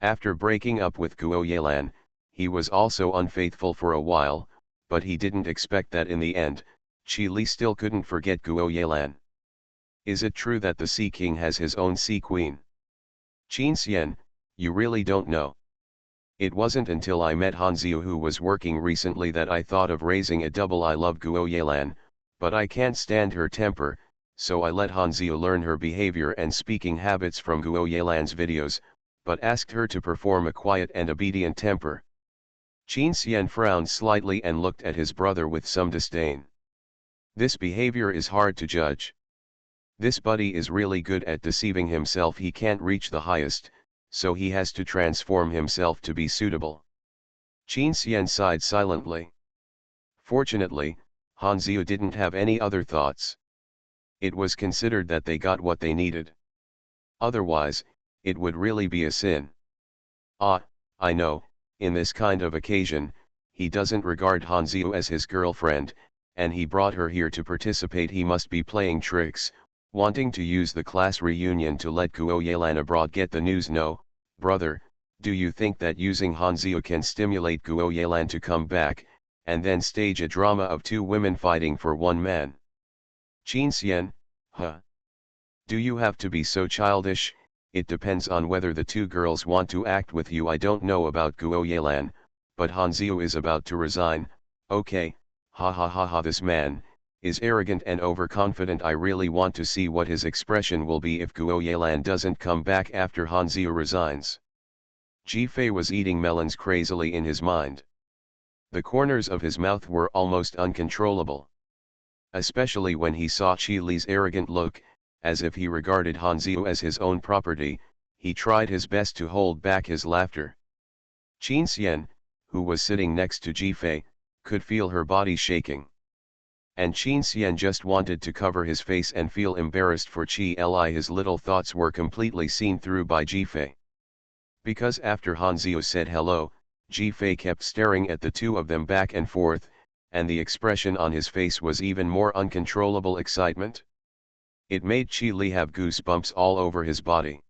After breaking up with Guo Yelan, he was also unfaithful for a while, but he didn't expect that in the end, Qi Li still couldn't forget Guo Yelan. Is it true that the Sea King has his own Sea Queen? Qin Xian, you really don't know. It wasn't until I met Hanziu, who was working recently, that I thought of raising a double. I love Guo Yelan, but I can't stand her temper, so I let Hanziu learn her behavior and speaking habits from Guo Yelan's videos, but asked her to perform a quiet and obedient temper. Qin Xian frowned slightly and looked at his brother with some disdain. This behavior is hard to judge. This buddy is really good at deceiving himself. He can't reach the highest, so he has to transform himself to be suitable. Qin Xian sighed silently. Fortunately, Hanziu didn't have any other thoughts. It was considered that they got what they needed. Otherwise, it would really be a sin. Ah, I know, in this kind of occasion, he doesn't regard Hanziu as his girlfriend, and he brought her here to participate. He must be playing tricks, wanting to use the class reunion to let Guo Yelan abroad get the news. No, brother, do you think that using Hanziu can stimulate Guo Yelan to come back, and then stage a drama of two women fighting for one man? Qin Xian, huh? Do you have to be so childish? It depends on whether the two girls want to act with you. I don't know about Guo Yelan, but Hanziu is about to resign. Okay, ha ha ha ha. This man is arrogant and overconfident. I really want to see what his expression will be if Guo Yelan doesn't come back after Hanziu resigns. Jifei was eating melons crazily in his mind. The corners of his mouth were almost uncontrollable. Especially when he saw Qi Li's arrogant look, as if he regarded Hanziu as his own property, he tried his best to hold back his laughter. Qin Xian, who was sitting next to Jifei, could feel her body shaking. And Qin Xian just wanted to cover his face and feel embarrassed for Qi Li. His little thoughts were completely seen through by Jifei. Because after Hanziu said hello, Jifei kept staring at the two of them back and forth, and the expression on his face was even more uncontrollable excitement. It made Qi Li have goosebumps all over his body.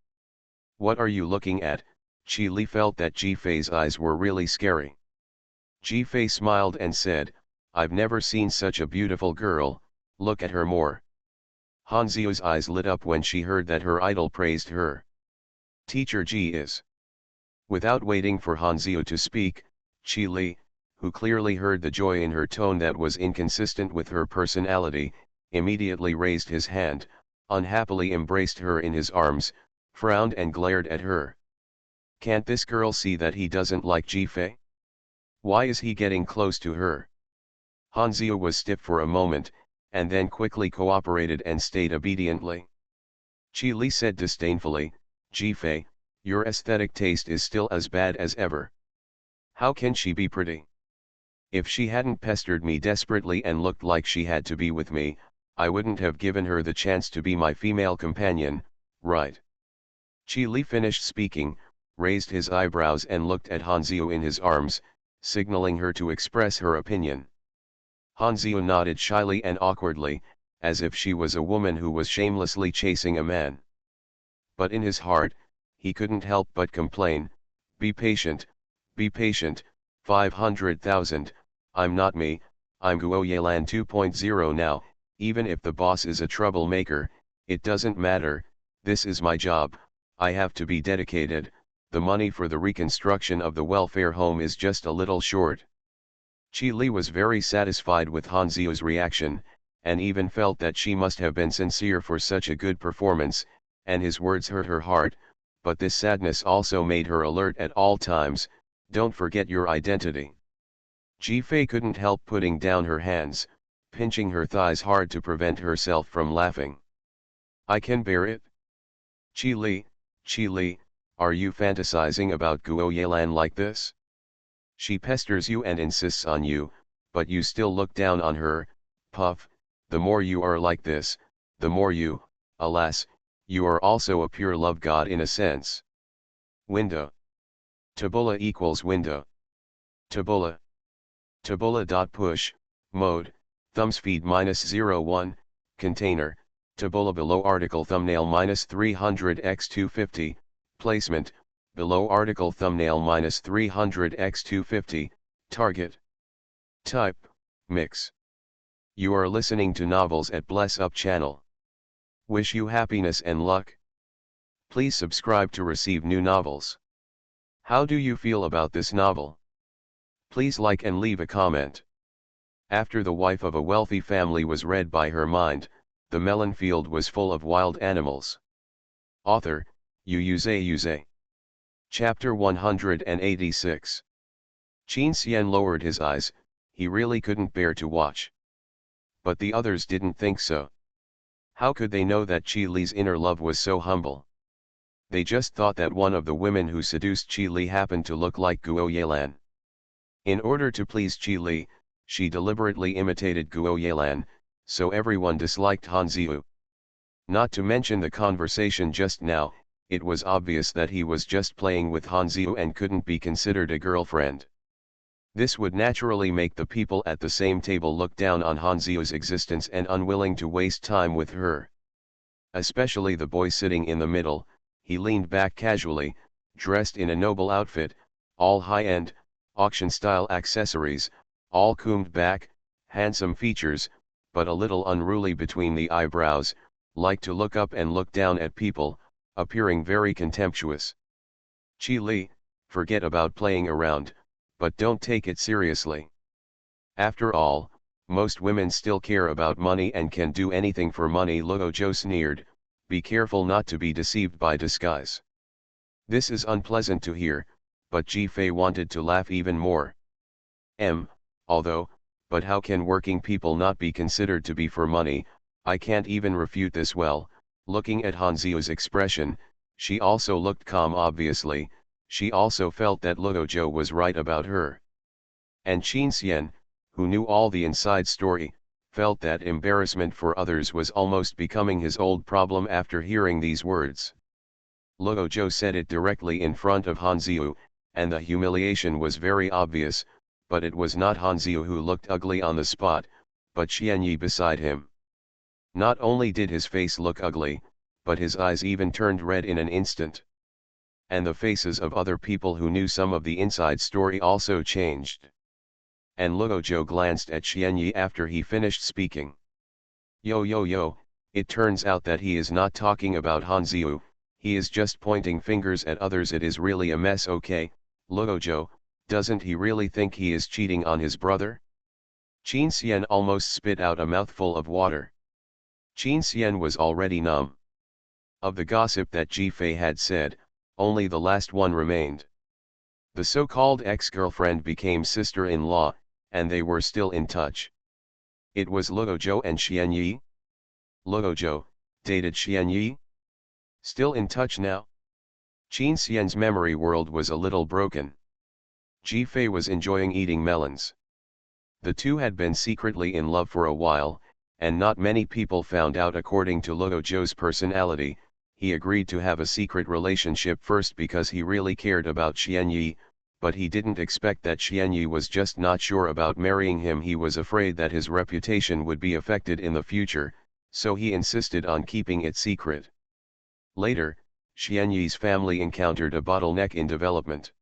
What are you looking at? Qi Li felt that Jifei's eyes were really scary. Jifei smiled and said, I've never seen such a beautiful girl, look at her more. Hanziu's eyes lit up when she heard that her idol praised her. Teacher Ji is. Without waiting for Hanziu to speak, Qi Li, who clearly heard the joy in her tone that was inconsistent with her personality, immediately raised his hand, unhappily embraced her in his arms, frowned and glared at her. Can't this girl see that he doesn't like Jifei? Why is he getting close to her? Hanziu was stiff for a moment, and then quickly cooperated and stayed obediently. Qi Li said disdainfully, Jifei, your aesthetic taste is still as bad as ever. How can she be pretty? If she hadn't pestered me desperately and looked like she had to be with me, I wouldn't have given her the chance to be my female companion, right? Qi Li finished speaking, raised his eyebrows and looked at Hanziu in his arms, signaling her to express her opinion. Hanziu nodded shyly and awkwardly, as if she was a woman who was shamelessly chasing a man. But in his heart, he couldn't help but complain, be patient, 500,000, I'm not me, I'm Guo Yelan 2.0 now, Even if the boss is a troublemaker, it doesn't matter, this is my job, I have to be dedicated, the money for the reconstruction of the welfare home is just a little short. Chi Li was very satisfied with Han Xiu's reaction, and even felt that she must have been sincere for such a good performance, and his words hurt her heart, but this sadness also made her alert at all times. Don't forget your identity. Ji Fei couldn't help putting down her hands, pinching her thighs hard to prevent herself from laughing. I can bear it. Chi Li, are you fantasizing about Guo Yelan like this? She pesters you and insists on you, but you still look down on her. Puff, the more you are like this, the more you, alas, you are also a pure love god in a sense. Window. Tabula equals window. Tabula. Tabula.push, mode, thumbs feed -01, container, tabula below article thumbnail -300x250, placement, below article thumbnail -300x250, target. Type, mix. You are listening to novels at Bless Up channel. Wish you happiness and luck. Please subscribe to receive new novels. How do you feel about this novel? Please like and leave a comment. After the wife of a wealthy family was read by her mind, the melon field was full of wild animals. Author, Yuze. Chapter 186. Qin Xian lowered his eyes, he really couldn't bear to watch. But the others didn't think so. How could they know that Qi Li's inner love was so humble? They just thought that one of the women who seduced Qi Li happened to look like Guo Yelan. In order to please Qi Li, she deliberately imitated Guo Yelan, so everyone disliked Han Xiu. Not to mention the conversation just now, it was obvious that he was just playing with Han Xiu and couldn't be considered a girlfriend. This would naturally make the people at the same table look down on Han Xiu's existence and unwilling to waste time with her. Especially the boy sitting in the middle, he leaned back casually, dressed in a noble outfit, all high-end, auction-style accessories, all combed back, handsome features, but a little unruly between the eyebrows, like to look up and look down at people, appearing very contemptuous. Qi Li, forget about playing around, but don't take it seriously. After all, most women still care about money and can do anything for money. Luo Zhou sneered, be careful not to be deceived by disguise. This is unpleasant to hear, but Ji Fei wanted to laugh even more. But how can working people not be considered to be for money? I can't even refute this. Well, looking at Han Xiu's expression, she also looked calm. Obviously, she also felt that Luo Zhou was right about her. And Qin Xian, who knew all the inside story, felt that embarrassment for others was almost becoming his old problem after hearing these words. Luo Zhou said it directly in front of Han Xiu, and the humiliation was very obvious, but it was not Han Xiu who looked ugly on the spot, but Xianyi beside him. Not only did his face look ugly, but his eyes even turned red in an instant. And the faces of other people who knew some of the inside story also changed. And Luo Zhou glanced at Xianyi after he finished speaking. Yo, it turns out that he is not talking about Han Xiu, he is just pointing fingers at others. It is really a mess. Okay, Luo Zhou, doesn't he really think he is cheating on his brother? Qin Xian almost spit out a mouthful of water. Qin Xian was already numb. Of the gossip that Ji Fei had said, only the last one remained. The so-called ex-girlfriend became sister-in-law, and they were still in touch. It was Luo Zhou and Xianyi. Luo Zhou dated Xianyi? Still in touch now? Qin Xian's memory world was a little broken. Ji Fei was enjoying eating melons. The two had been secretly in love for a while, and not many people found out. According to Luo Zhou's personality, he agreed to have a secret relationship first because he really cared about Xianyi, but he didn't expect that Xianyi was just not sure about marrying him. He was afraid that his reputation would be affected in the future, so he insisted on keeping it secret. Later, Xianyi's family encountered a bottleneck in development.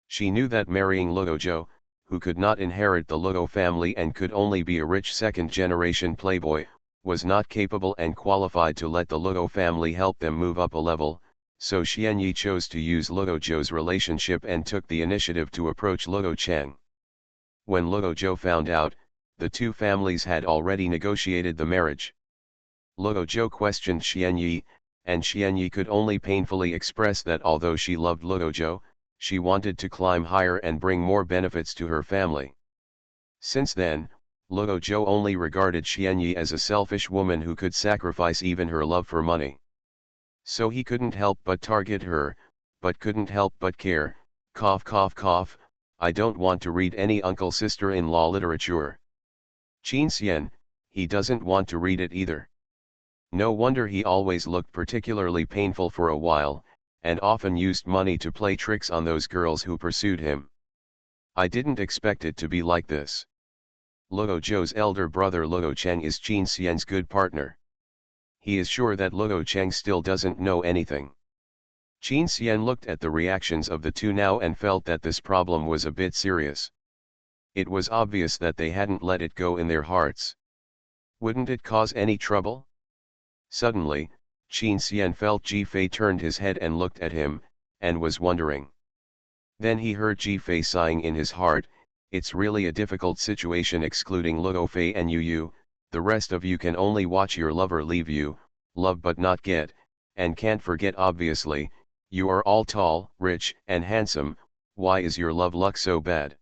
She knew that marrying Luo Zhou, who could not inherit the Luo family and could only be a rich second-generation playboy, was not capable and qualified to let the Luo family help them move up a level, so Xianyi chose to use Luo Zhou's relationship and took the initiative to approach Luo Cheng. When Luo Zhou found out, the two families had already negotiated the marriage. Luo Zhou questioned Xianyi, and Xianyi could only painfully express that although she loved Luo Zhou, she wanted to climb higher and bring more benefits to her family. Since then, Luo Zhou only regarded Xianyi as a selfish woman who could sacrifice even her love for money. So he couldn't help but target her, but couldn't help but care. Cough cough cough, I don't want to read any uncle-sister-in-law literature. Qin Xian, he doesn't want to read it either. No wonder he always looked particularly painful for a while, and often used money to play tricks on those girls who pursued him. I didn't expect it to be like this. Luo Zhou's elder brother Luo Cheng is Qin Xian's good partner. He is sure that Luo Cheng still doesn't know anything. Qin Xian looked at the reactions of the two now and felt that this problem was a bit serious. It was obvious that they hadn't let it go in their hearts. Wouldn't it cause any trouble? Suddenly, Qin Xian felt Ji Fei turned his head and looked at him, and was wondering. Then he heard Ji Fei sighing in his heart, it's really a difficult situation excluding Luo Fei and Yu, the rest of you can only watch your lover leave you, love but not get, and can't forget obviously, you are all tall, rich, and handsome, why is your love luck so bad?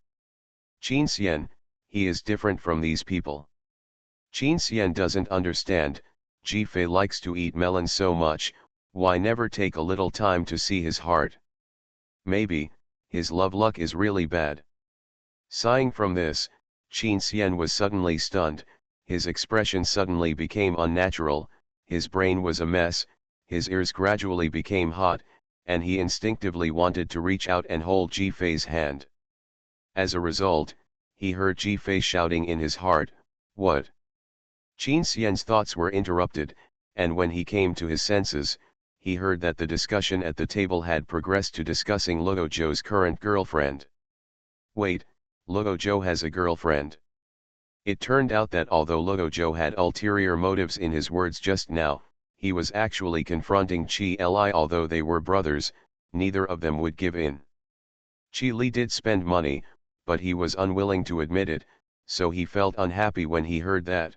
Qin Xian, he is different from these people. Qin Xian doesn't understand, Ji Fei likes to eat melon so much, why never take a little time to see his heart? Maybe, his love luck is really bad. Sighing from this, Qin Xian was suddenly stunned, his expression suddenly became unnatural, his brain was a mess, his ears gradually became hot, and he instinctively wanted to reach out and hold Ji Fei's hand. As a result, he heard Ji Fei shouting in his heart, what? Qin Xian's thoughts were interrupted, and when he came to his senses, he heard that the discussion at the table had progressed to discussing Luo Zhou's current girlfriend. Wait, Luo Zhou has a girlfriend. It turned out that although Luo Zhou had ulterior motives in his words just now, he was actually confronting Qi Li. Although they were brothers, neither of them would give in. Qi Li did spend money, but he was unwilling to admit it, so he felt unhappy when he heard that.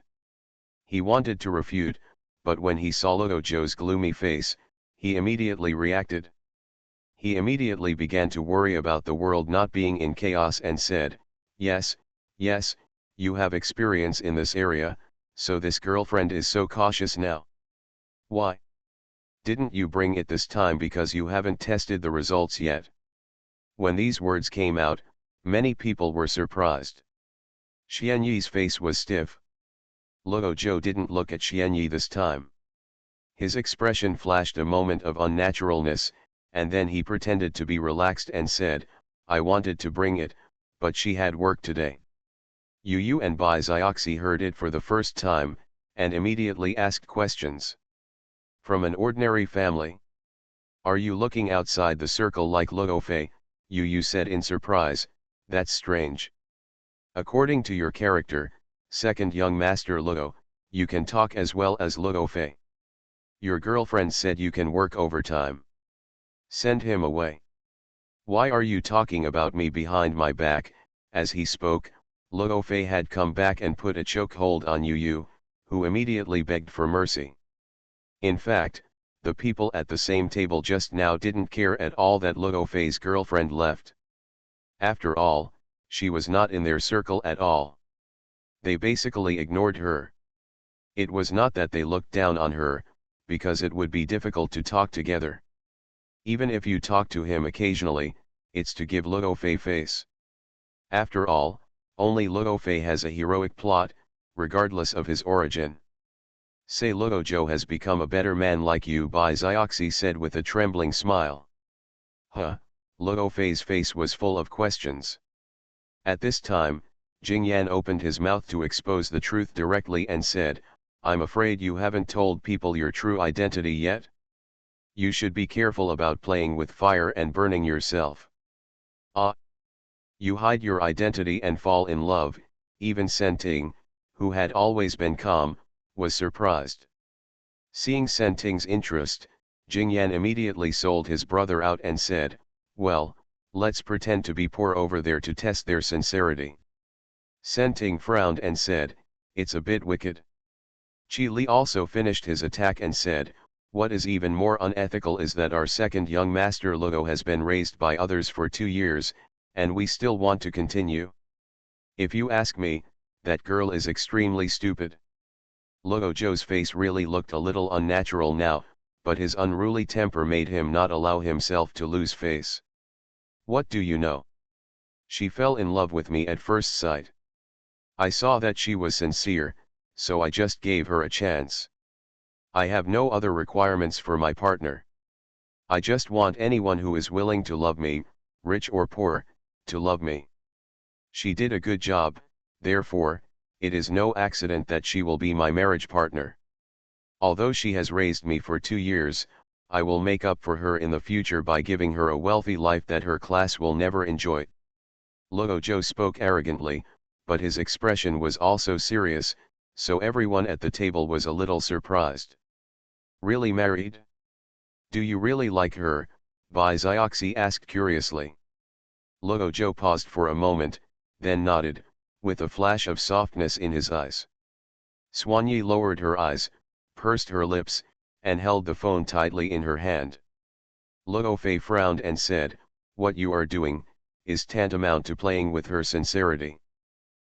He wanted to refute, but when he saw Luo Zhou's gloomy face, he immediately reacted. He immediately began to worry about the world not being in chaos and said, yes, you have experience in this area, so this girlfriend is so cautious now. Why? Didn't you bring it this time because you haven't tested the results yet? When these words came out, many people were surprised. Xianyi's face was stiff. Luo Zhou didn't look at Xianyi this time. His expression flashed a moment of unnaturalness, and then he pretended to be relaxed and said, I wanted to bring it, but she had work today. Yu and Bai Xiaoxi heard it for the first time, and immediately asked questions. From an ordinary family? Are you looking outside the circle like Luo Fei? Yu said in surprise, that's strange. According to your character, second young master Luo, you can talk as well as Luo Fei. Your girlfriend said you can work overtime. Send him away. Why are you talking about me behind my back? As he spoke, Luo Fei had come back and put a chokehold on Yu, who immediately begged for mercy. In fact, the people at the same table just now didn't care at all that Luo Fei's girlfriend left. After all, she was not in their circle at all. They basically ignored her. It was not that they looked down on her, because it would be difficult to talk together. Even if you talk to him occasionally, it's to give Luo Fei face. After all, only Luo Fei has a heroic plot, regardless of his origin. Say Luo Zhou has become a better man like you, Bai Xiaoxi said with a trembling smile. Huh, Luo Fei's face was full of questions. At this time, Jingyan opened his mouth to expose the truth directly and said, I'm afraid you haven't told people your true identity yet? You should be careful about playing with fire and burning yourself. Ah! You hide your identity and fall in love. Even Senting, who had always been calm, was surprised. Seeing Senting's interest, Jingyan immediately sold his brother out and said, "Well, let's pretend to be poor over there to test their sincerity." Senting frowned and said, "It's a bit wicked." Qi Li also finished his attack and said, "What is even more unethical is that our second young master Luo has been raised by others for 2 years, and we still want to continue. If you ask me, that girl is extremely stupid." Luo Zhou's face really looked a little unnatural now, but his unruly temper made him not allow himself to lose face. "What do you know? She fell in love with me at first sight. I saw that she was sincere, so I just gave her a chance. I have no other requirements for my partner. I just want anyone who is willing to love me, rich or poor, to love me. She did a good job, therefore, it is no accident that she will be my marriage partner. Although she has raised me for 2 years, I will make up for her in the future by giving her a wealthy life that her class will never enjoy." Luo Zhou spoke arrogantly, but his expression was also serious, so everyone at the table was a little surprised. "Really married? Do you really like her?" Bai Zioxi asked curiously. Luo Zhou paused for a moment, then nodded, with a flash of softness in his eyes. Xuanyi lowered her eyes, pursed her lips, and held the phone tightly in her hand. Luo Fei frowned and said, "What you are doing, is tantamount to playing with her sincerity.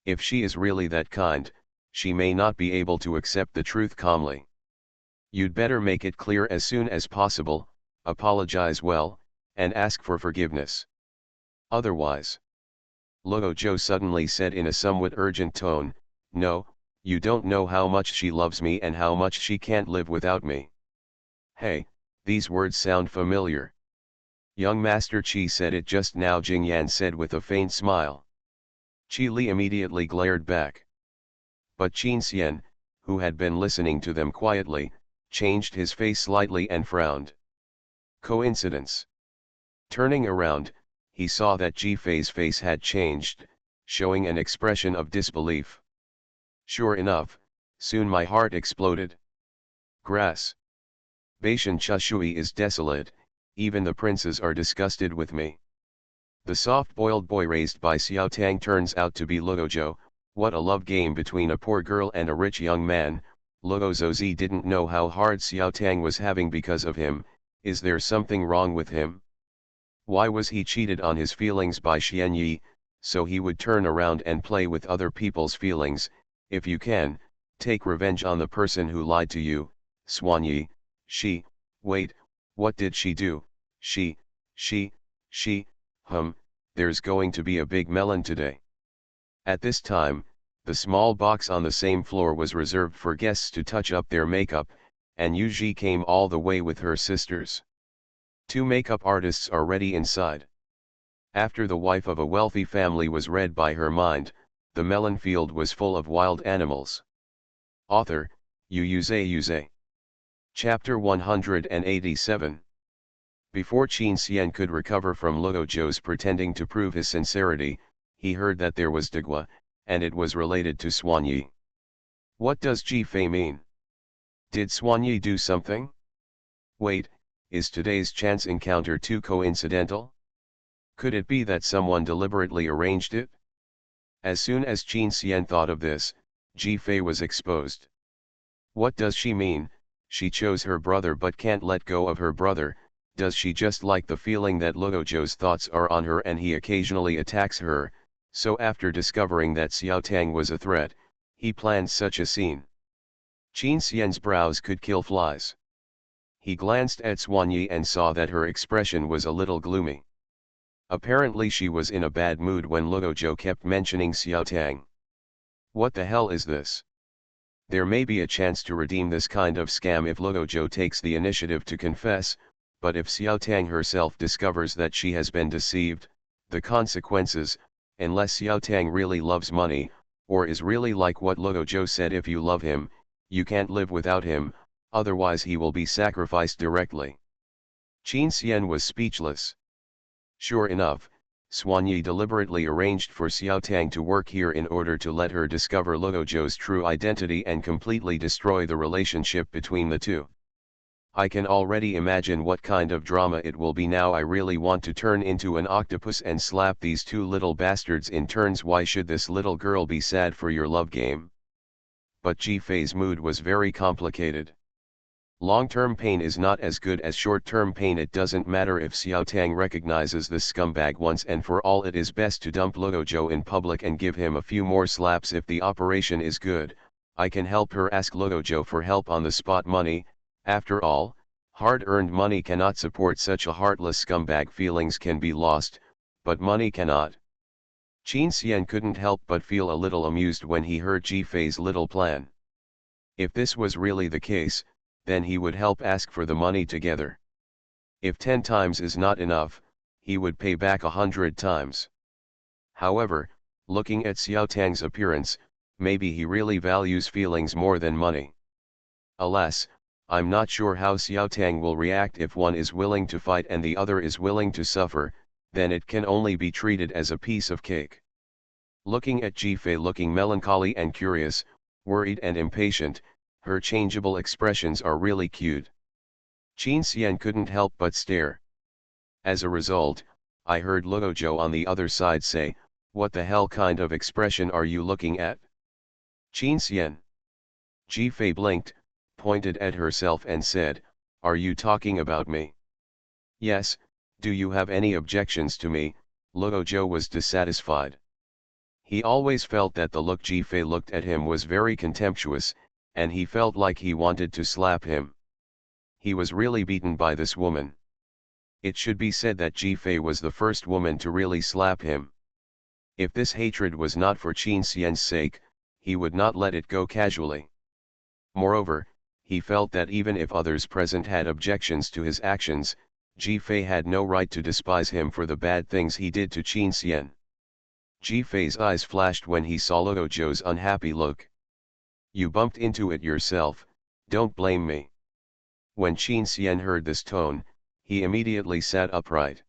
If she is really that kind, she may not be able to accept the truth calmly. You'd better make it clear as soon as possible, apologize well, and ask for forgiveness. Otherwise..." Luo Zhou suddenly said in a somewhat urgent tone, "No, you don't know how much she loves me and how much she can't live without me." "Hey, these words sound familiar. Young Master Qi said it just now," Jingyan said with a faint smile. Qi Li immediately glared back. But Qin Xian, who had been listening to them quietly, changed his face slightly and frowned. Coincidence? Turning around, he saw that Ji Fei's face had changed, showing an expression of disbelief. "Sure enough, soon my heart exploded. Grass. Bashan Chushui is desolate, even the princes are disgusted with me. The soft-boiled boy raised by Xiao Tang turns out to be Luo Zhou. What a love game between a poor girl and a rich young man." Luo Zhouzi didn't know how hard Xiao Tang was having because of him. Is there something wrong with him? Why was he cheated on his feelings by Xian Yi, so he would turn around and play with other people's feelings? If you can, take revenge on the person who lied to you. Xuanyi, wait, what did she do? There's going to be a big melon today. At this time, the small box on the same floor was reserved for guests to touch up their makeup, and Yu Ji came all the way with her sisters. 2 makeup artists are ready inside. After the wife of a wealthy family was read by her mind, the melon field was full of wild animals. Author, Yuze. Chapter 187. Before Qin Xian could recover from Luo Zhou's pretending to prove his sincerity, he heard that there was Degua, and it was related to Xuanyi. What does Ji Fei mean? Did Xuanyi do something? Wait, is today's chance encounter too coincidental? Could it be that someone deliberately arranged it? As soon as Qin Xian thought of this, Ji Fei was exposed. What does she mean? She chose her brother but can't let go of her brother. Does she just like the feeling that Luo Zhou's thoughts are on her and he occasionally attacks her? So after discovering that Xiao Tang was a threat, he planned such a scene. Qin Xian's brows could kill flies. He glanced at Xuanyi and saw that her expression was a little gloomy. Apparently she was in a bad mood when Luo Zhou kept mentioning Xiao Tang. What the hell is this? There may be a chance to redeem this kind of scam if Luo Zhou takes the initiative to confess, but if Xiao Tang herself discovers that she has been deceived, the consequences, unless Xiao Tang really loves money, or is really like what Luo Zhou said, if you love him, you can't live without him, otherwise he will be sacrificed directly. Qin Xian was speechless. Sure enough, Xuanyi deliberately arranged for Xiaotang to work here in order to let her discover Luo Zhou's true identity and completely destroy the relationship between the two. I can already imagine what kind of drama it will be now. I really want to turn into an octopus and slap these two little bastards in turns. Why should this little girl be sad for your love game? But Ji-Fei's mood was very complicated. Long-term pain is not as good as short-term pain. It doesn't matter if Xiaotang recognizes this scumbag once and for all. It is best to dump Luo Zhou in public and give him a few more slaps. If the operation is good, I can help her. Ask Luo Zhou for help on the spot. Money, after all, hard-earned money cannot support such a heartless scumbag. Feelings can be lost, but money cannot. Qin Xian couldn't help but feel a little amused when he heard Ji-Fei's little plan. If this was really the case, then he would help ask for the money together. If 10 times is not enough, he would pay back 100 times. However, looking at Xiaotang's appearance, maybe he really values feelings more than money. Alas, I'm not sure how Xiaotang will react. If one is willing to fight and the other is willing to suffer, then it can only be treated as a piece of cake. Looking at Ji-Fei, looking melancholy and curious, worried and impatient, her changeable expressions are really cute. Qin Xian couldn't help but stare. As a result, I heard Luo Zhou on the other side say, "What the hell kind of expression are you looking at, Qin Xian?" Ji-Fei blinked, pointed at herself and said, "Are you talking about me?" "Yes, do you have any objections to me?" Luo Zhou was dissatisfied. He always felt that the look Ji-Fei looked at him was very contemptuous, and he felt like he wanted to slap him. He was really beaten by this woman. It should be said that Ji-Fei was the first woman to really slap him. If this hatred was not for Qin Xian's sake, he would not let it go casually. Moreover, he felt that even if others present had objections to his actions, Ji-Fei had no right to despise him for the bad things he did to Qin Xian. Ji-Fei's eyes flashed when he saw Luo Zhou's unhappy look. "You bumped into it yourself, don't blame me." When Qin Xian heard this tone, he immediately sat upright.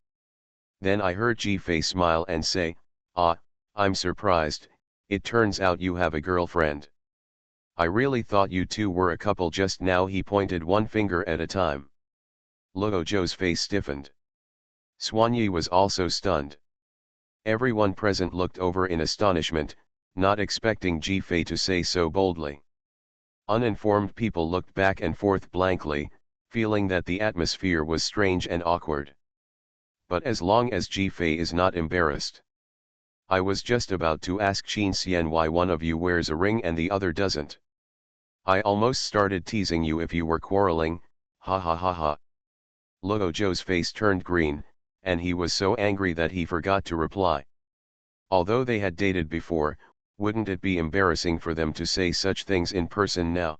Then I heard Ji-Fei smile and say, "Ah, I'm surprised, it turns out you have a girlfriend. I really thought you two were a couple just now." He pointed one finger at a time. Luo Zhou's face stiffened. Xuanyi was also stunned. Everyone present looked over in astonishment, not expecting Ji-Fei to say so boldly. Uninformed people looked back and forth blankly, feeling that the atmosphere was strange and awkward. But as long as Ji-Fei is not embarrassed. "I was just about to ask Qin Xian why one of you wears a ring and the other doesn't. I almost started teasing you if you were quarreling, ha ha ha ha." Luo Zhou's face turned green, and he was so angry that he forgot to reply. Although they had dated before, wouldn't it be embarrassing for them to say such things in person now?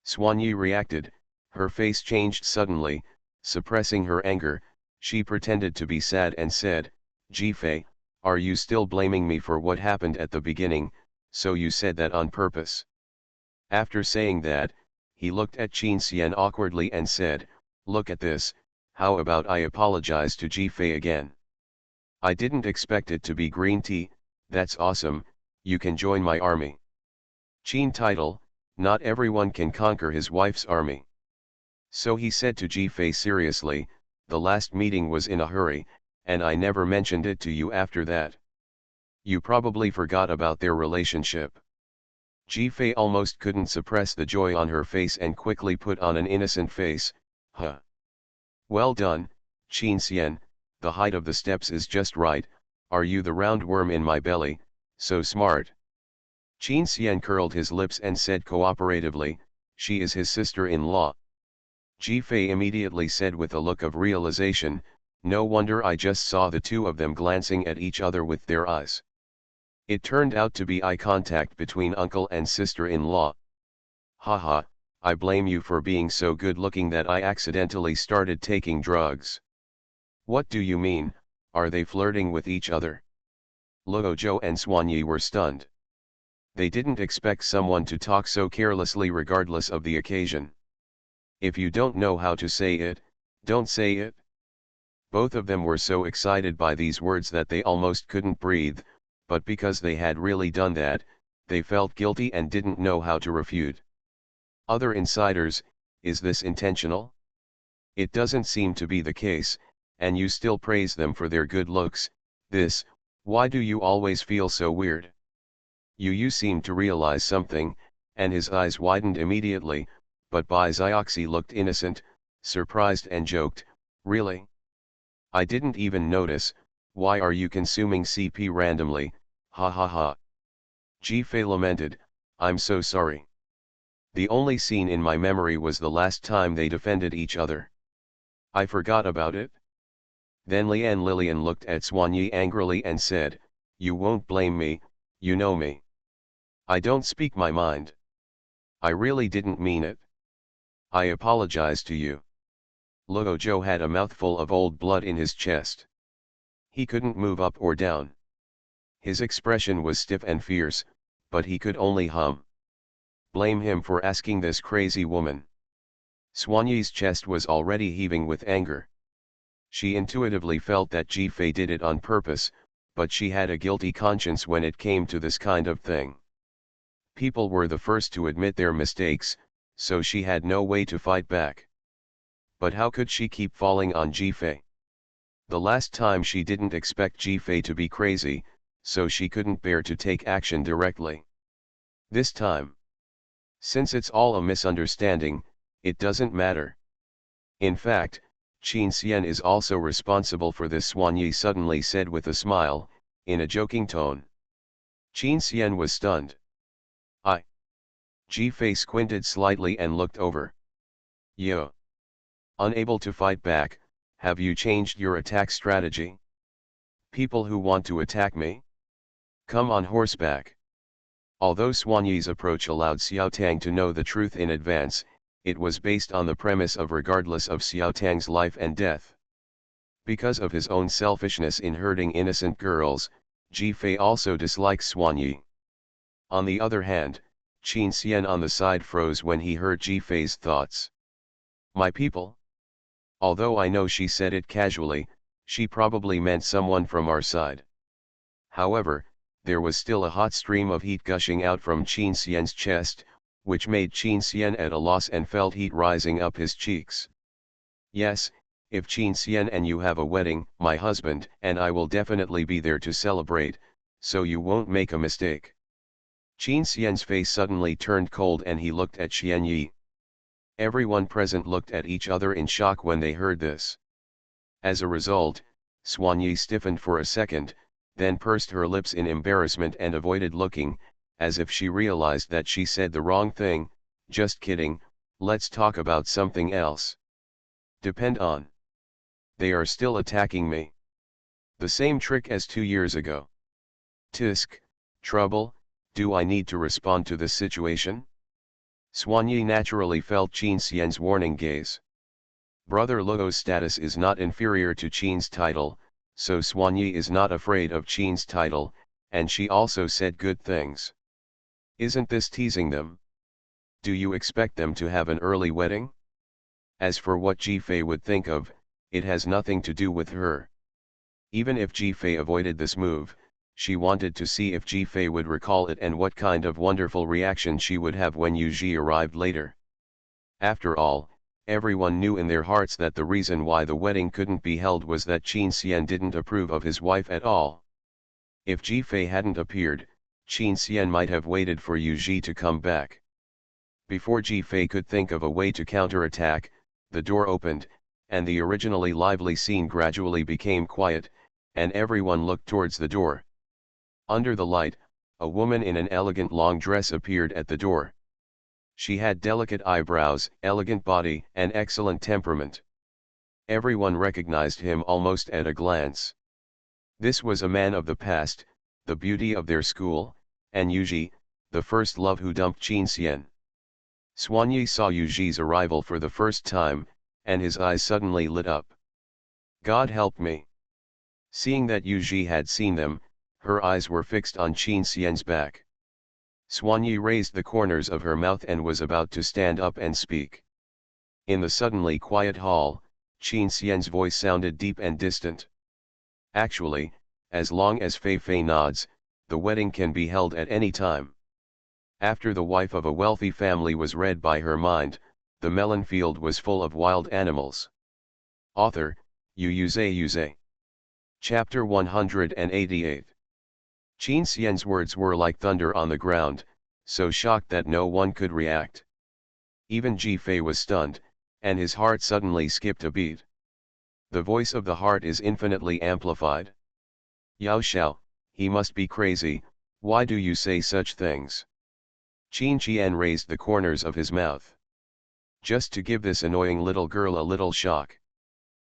Xuanyi reacted, her face changed suddenly. Suppressing her anger, she pretended to be sad and said, "Ji-Fei, are you still blaming me for what happened at the beginning? So you said that on purpose?" After saying that, he looked at Qin Xian awkwardly and said, "Look at this, how about I apologize to Ji-Fei again? I didn't expect it to be green tea, that's awesome, you can join my army." Qin title, not everyone can conquer his wife's army. So he said to Ji-Fei seriously, "The last meeting was in a hurry, and I never mentioned it to you after that. You probably forgot about their relationship." Ji-Fei almost couldn't suppress the joy on her face and quickly put on an innocent face, "Huh. Well done, Qin Xian, the height of the steps is just right, are you the roundworm in my belly, so smart." Qin Xian curled his lips and said cooperatively, "She is his sister-in-law." Ji-Fei immediately said with a look of realization, "No wonder I just saw the two of them glancing at each other with their eyes. It turned out to be eye contact between uncle and sister-in-law. Haha, I blame you for being so good-looking that I accidentally started taking drugs." "What do you mean, are they flirting with each other?" Luo Zhou and Xuanyi were stunned. They didn't expect someone to talk so carelessly regardless of the occasion. If you don't know how to say it, don't say it. Both of them were so excited by these words that they almost couldn't breathe, but because they had really done that, they felt guilty and didn't know how to refute. Other insiders, is this intentional? It doesn't seem to be the case, and you still praise them for their good looks. Why do you always feel so weird? You seemed to realize something, and his eyes widened immediately, but Zioxy looked innocent, surprised and joked, really? I didn't even notice. Why are you consuming CP randomly, ha ha ha. Ji-Fei lamented, I'm so sorry. The only scene in my memory was the last time they defended each other. I forgot about it. Then Lian Lilian looked at Xuanyi angrily and said, you won't blame me, you know me. I don't speak my mind. I really didn't mean it. I apologize to you. Luo Zhou had a mouthful of old blood in his chest. He couldn't move up or down. His expression was stiff and fierce, but he could only hum. Blame him for asking this crazy woman. Xuanyi's chest was already heaving with anger. She intuitively felt that Ji-Fei did it on purpose, but she had a guilty conscience when it came to this kind of thing. People were the first to admit their mistakes, so she had no way to fight back. But how could she keep falling on Ji-Fei? The last time she didn't expect Ji-Fei to be crazy, so she couldn't bear to take action directly. This time, since it's all a misunderstanding, it doesn't matter. In fact, Qin Xian is also responsible for this, Xuanyi suddenly said with a smile, in a joking tone. Qin Xian was stunned. Ji-Fei squinted slightly and looked over. Yo. Unable to fight back, have you changed your attack strategy? People who want to attack me? Come on horseback. Although Xuanyi's approach allowed Xiao Tang to know the truth in advance, it was based on the premise of regardless of Xiao Tang's life and death. Because of his own selfishness in hurting innocent girls, Ji-Fei also dislikes Xuanyi. On the other hand, Qin Xian on the side froze when he heard Ji-Fei's thoughts. My people? Although I know she said it casually, she probably meant someone from our side. However, there was still a hot stream of heat gushing out from Qin Xian's chest, which made Qin Xian at a loss and felt heat rising up his cheeks. Yes, if Qin Xian and you have a wedding, my husband and I will definitely be there to celebrate, so you won't make a mistake. Qin Xian's face suddenly turned cold and he looked at Xian Yi. Everyone present looked at each other in shock when they heard this. As a result, Xuanyi stiffened for a second, then pursed her lips in embarrassment and avoided looking, as if she realized that she said the wrong thing. Just kidding, let's talk about something else. Depend on. They are still attacking me. The same trick as 2 years ago. Tisk, trouble, do I need to respond to this situation? Xuanyi naturally felt Qin Xian's warning gaze. Brother Luo's status is not inferior to Qin's title, so Xuanyi is not afraid of Qin's title, and she also said good things. Isn't this teasing them? Do you expect them to have an early wedding? As for what Ji-Fei would think of, it has nothing to do with her. Even if Ji-Fei avoided this move, she wanted to see if Ji-Fei would recall it and what kind of wonderful reaction she would have when Yu Ji arrived later. After all, everyone knew in their hearts that the reason why the wedding couldn't be held was that Qin Xian didn't approve of his wife at all. If Ji-Fei hadn't appeared, Qin Xian might have waited for Yu Ji to come back. Before Ji-Fei could think of a way to counterattack, the door opened, and the originally lively scene gradually became quiet, and everyone looked towards the door. Under the light, a woman in an elegant long dress appeared at the door. She had delicate eyebrows, elegant body, and excellent temperament. Everyone recognized him almost at a glance. This was a man of the past, the beauty of their school, and Yuji, the first love who dumped Qin Xian. Xuanyi saw Yuji's arrival for the first time, and his eyes suddenly lit up. God help me! Seeing that Yuji had seen them, her eyes were fixed on Qin Xian's back. Xuanyi raised the corners of her mouth and was about to stand up and speak. In the suddenly quiet hall, Qin Xian's voice sounded deep and distant. Actually, as long as Fei Fei nods, the wedding can be held at any time. After the wife of a wealthy family was read by her mind, the melon field was full of wild animals. Author, Yu. Chapter 188. Qin Xian's words were like thunder on the ground, so shocked that no one could react. Even Ji Fei was stunned, and his heart suddenly skipped a beat. The voice of the heart is infinitely amplified. Yao Xiao, he must be crazy, why do you say such things? Qin Qian raised the corners of his mouth. Just to give this annoying little girl a little shock.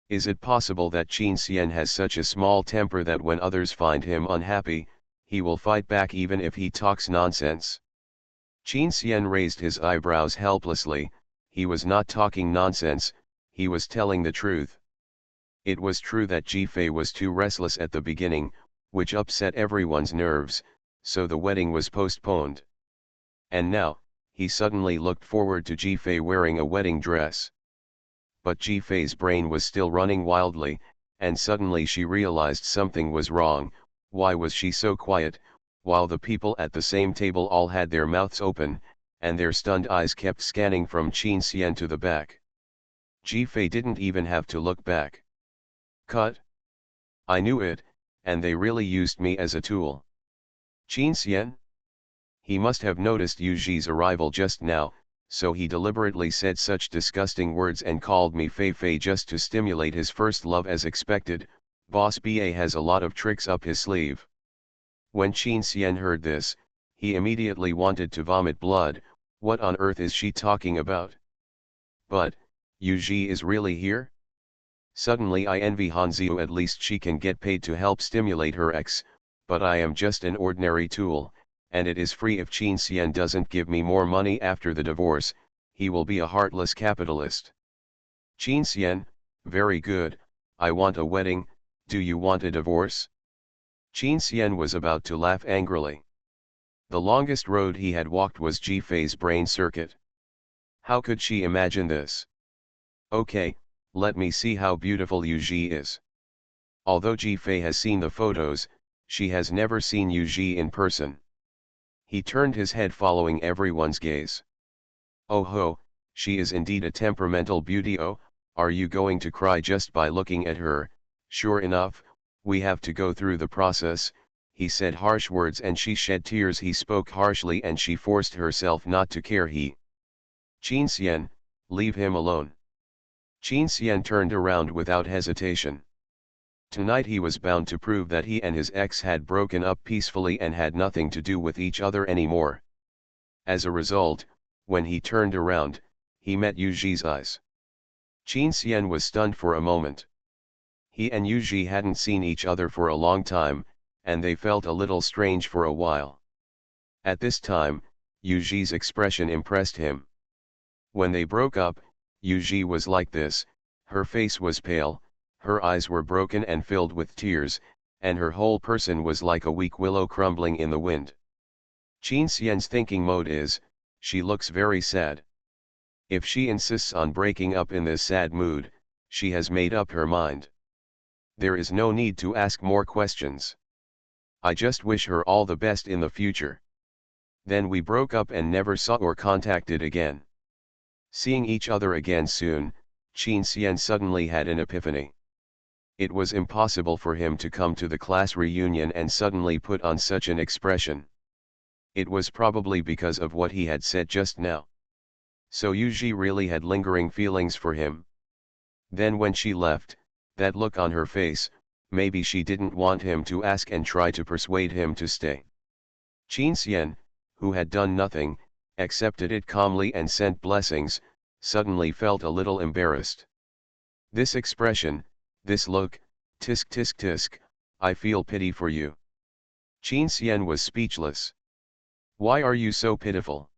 Is it possible that Qin Xian has such a small temper that when others find him unhappy, he will fight back even if he talks nonsense? Qin Xian raised his eyebrows helplessly. He was not talking nonsense, he was telling the truth. It was true that Ji Fei was too restless at the beginning, which upset everyone's nerves, so the wedding was postponed. And now, he suddenly looked forward to Ji Fei wearing a wedding dress. But Ji Fei's brain was still running wildly, and suddenly she realized something was wrong. Why was she so quiet, while the people at the same table all had their mouths open, and their stunned eyes kept scanning from Qin Xian to the back? Ji Fei didn't even have to look back. Cut. I knew it, and they really used me as a tool. Qin Xian? He must have noticed Yu Zhi's arrival just now, so he deliberately said such disgusting words and called me Fei Fei just to stimulate his first love as expected. Boss BA has a lot of tricks up his sleeve. When Qin Xian heard this, he immediately wanted to vomit blood. What on earth is she talking about? But, Yu Zhi is really here? Suddenly I envy Hanziu, at least she can get paid to help stimulate her ex, but I am just an ordinary tool, and it is free. If Qin Xian doesn't give me more money after the divorce, he will be a heartless capitalist. Qin Xian, very good, I want a wedding, do you want a divorce? Qin Xian was about to laugh angrily. The longest road he had walked was Ji Fei's brain circuit. How could she imagine this? Okay, let me see how beautiful Yu Zhi is. Although Ji Fei has seen the photos, she has never seen Yu Zhi in person. He turned his head following everyone's gaze. Oh ho, she is indeed a temperamental beauty. Oh, are you going to cry just by looking at her? Sure enough, we have to go through the process. He said harsh words and she shed tears. He spoke harshly and she forced herself not to care. Qin Xian, leave him alone. Qin Xian turned around without hesitation. Tonight he was bound to prove that he and his ex had broken up peacefully and had nothing to do with each other anymore. As a result, when he turned around, he met Yu Zhi's eyes. Qin Xian was stunned for a moment. He and Yu Zhi hadn't seen each other for a long time, and they felt a little strange for a while. At this time, Yu Zhi's expression impressed him. When they broke up, Yu Zhi was like this, her face was pale, her eyes were broken and filled with tears, and her whole person was like a weak willow crumbling in the wind. Qin Xian's thinking mode is, she looks very sad. If she insists on breaking up in this sad mood, she has made up her mind. There is no need to ask more questions. I just wish her all the best in the future. Then we broke up and never saw or contacted again. Seeing each other again soon, Qin Xian suddenly had an epiphany. It was impossible for him to come to the class reunion and suddenly put on such an expression. It was probably because of what he had said just now. So Yu Zhi really had lingering feelings for him. Then when she left, that look on her face, maybe she didn't want him to ask and try to persuade him to stay. Qin Xian, who had done nothing, accepted it calmly and sent blessings, suddenly felt a little embarrassed. This expression, this look, tisk tisk tisk, I feel pity for you. Qin Xian was speechless. Why are you so pitiful?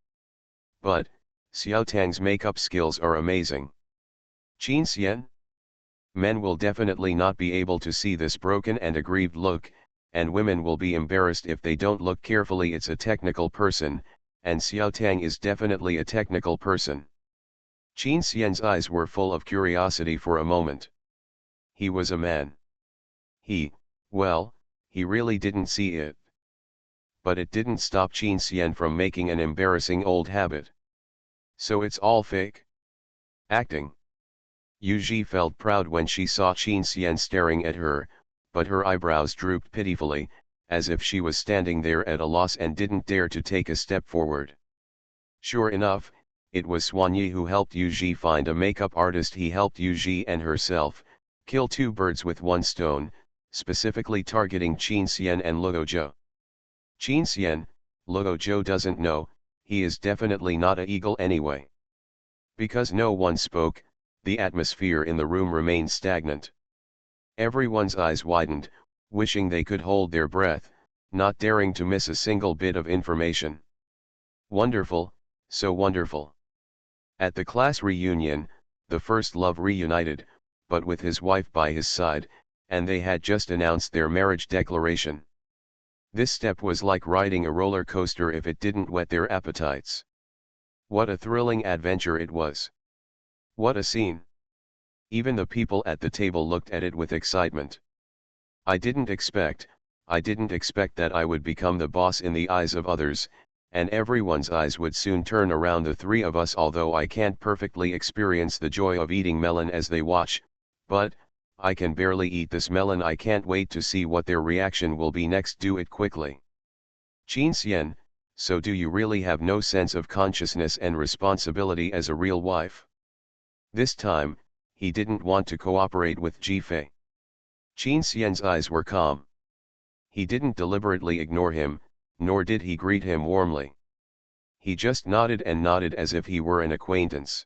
But, Xiao Tang's makeup skills are amazing. Qin Xian? Men will definitely not be able to see this broken and aggrieved look, and women will be embarrassed if they don't look carefully. It's a technical person, and Xiao Tang is definitely a technical person. Qin Xian's eyes were full of curiosity for a moment. He was a man. Well, he really didn't see it. But it didn't stop Qin Xian from making an embarrassing old habit. So it's all fake? Acting. Yu Ji felt proud when she saw Qin Xian staring at her, but her eyebrows drooped pitifully, as if she was standing there at a loss and didn't dare to take a step forward. Sure enough, it was Xuanyi who helped Yu Ji find a makeup artist. He helped Yu Ji and herself kill two birds with one stone, specifically targeting Qin Xian and Luo Zhou. Qin Xian, Luo Zhou doesn't know, he is definitely not a eagle anyway. Because no one spoke, the atmosphere in the room remained stagnant. Everyone's eyes widened, wishing they could hold their breath, not daring to miss a single bit of information. Wonderful, so wonderful. At the class reunion, the first love reunited, but with his wife by his side, and they had just announced their marriage declaration. This step was like riding a roller coaster if it didn't whet their appetites. What a thrilling adventure it was. What a scene. Even the people at the table looked at it with excitement. I didn't expect that I would become the boss in the eyes of others, and everyone's eyes would soon turn around the three of us. Although I can't perfectly experience the joy of eating melon as they watch, but I can barely eat this melon. I can't wait to see what their reaction will be next. Do it quickly. Qin Xian, so do you really have no sense of consciousness and responsibility as a real wife? This time, he didn't want to cooperate with Jifei. Qin Xian's eyes were calm. He didn't deliberately ignore him, nor did he greet him warmly. He just nodded and nodded as if he were an acquaintance.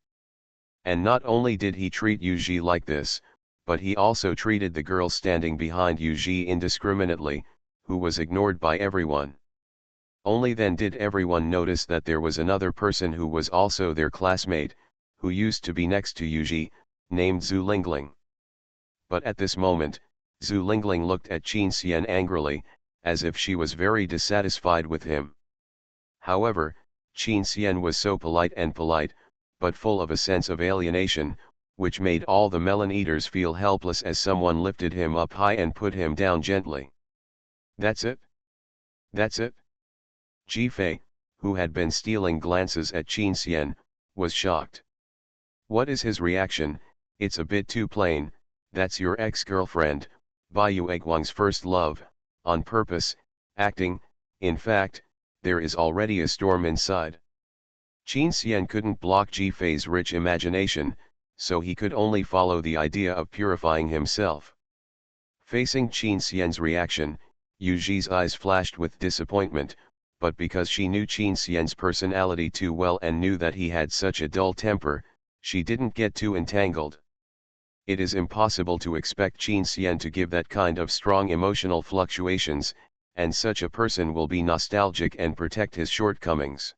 And not only did he treat Yu Ji like this, but he also treated the girl standing behind Yu Ji indiscriminately, who was ignored by everyone. Only then did everyone notice that there was another person who was also their classmate, who used to be next to Yu Ji, named Zhu Lingling. But at this moment, Zhu Lingling looked at Qin Xian angrily, as if she was very dissatisfied with him. However, Qin Xian was so polite, but full of a sense of alienation, which made all the melon eaters feel helpless as someone lifted him up high and put him down gently. That's it? That's it? Jifei, who had been stealing glances at Qin Xian, was shocked. What is his reaction? It's a bit too plain. That's your ex-girlfriend, Baiyu Eguang's first love, on purpose, acting. In fact, there is already a storm inside. Qin Xian couldn't block Jifei's rich imagination, so he could only follow the idea of purifying himself. Facing Qin Xian's reaction, Yu Ji's eyes flashed with disappointment, but because she knew Qin Xian's personality too well and knew that he had such a dull temper, she didn't get too entangled. It is impossible to expect Qin Xian to give that kind of strong emotional fluctuations, and such a person will be nostalgic and protect his shortcomings.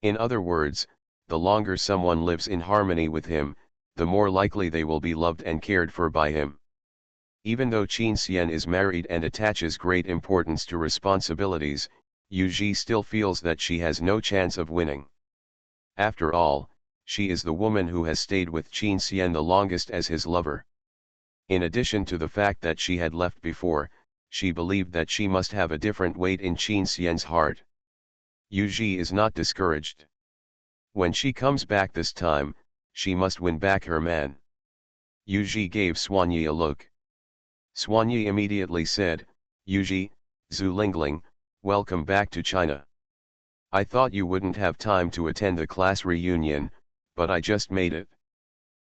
In other words, the longer someone lives in harmony with him, the more likely they will be loved and cared for by him. Even though Qin Xian is married and attaches great importance to responsibilities, Yu Ji still feels that she has no chance of winning. After all, she is the woman who has stayed with Qin Xian the longest as his lover. In addition to the fact that she had left before, she believed that she must have a different weight in Qin Xian's heart. Yu Ji is not discouraged. When she comes back this time, she must win back her man. Yu Ji gave Xuanyi a look. Xuanyi immediately said, Yu Ji, Zhu Lingling, welcome back to China. I thought you wouldn't have time to attend the class reunion, but I just made it.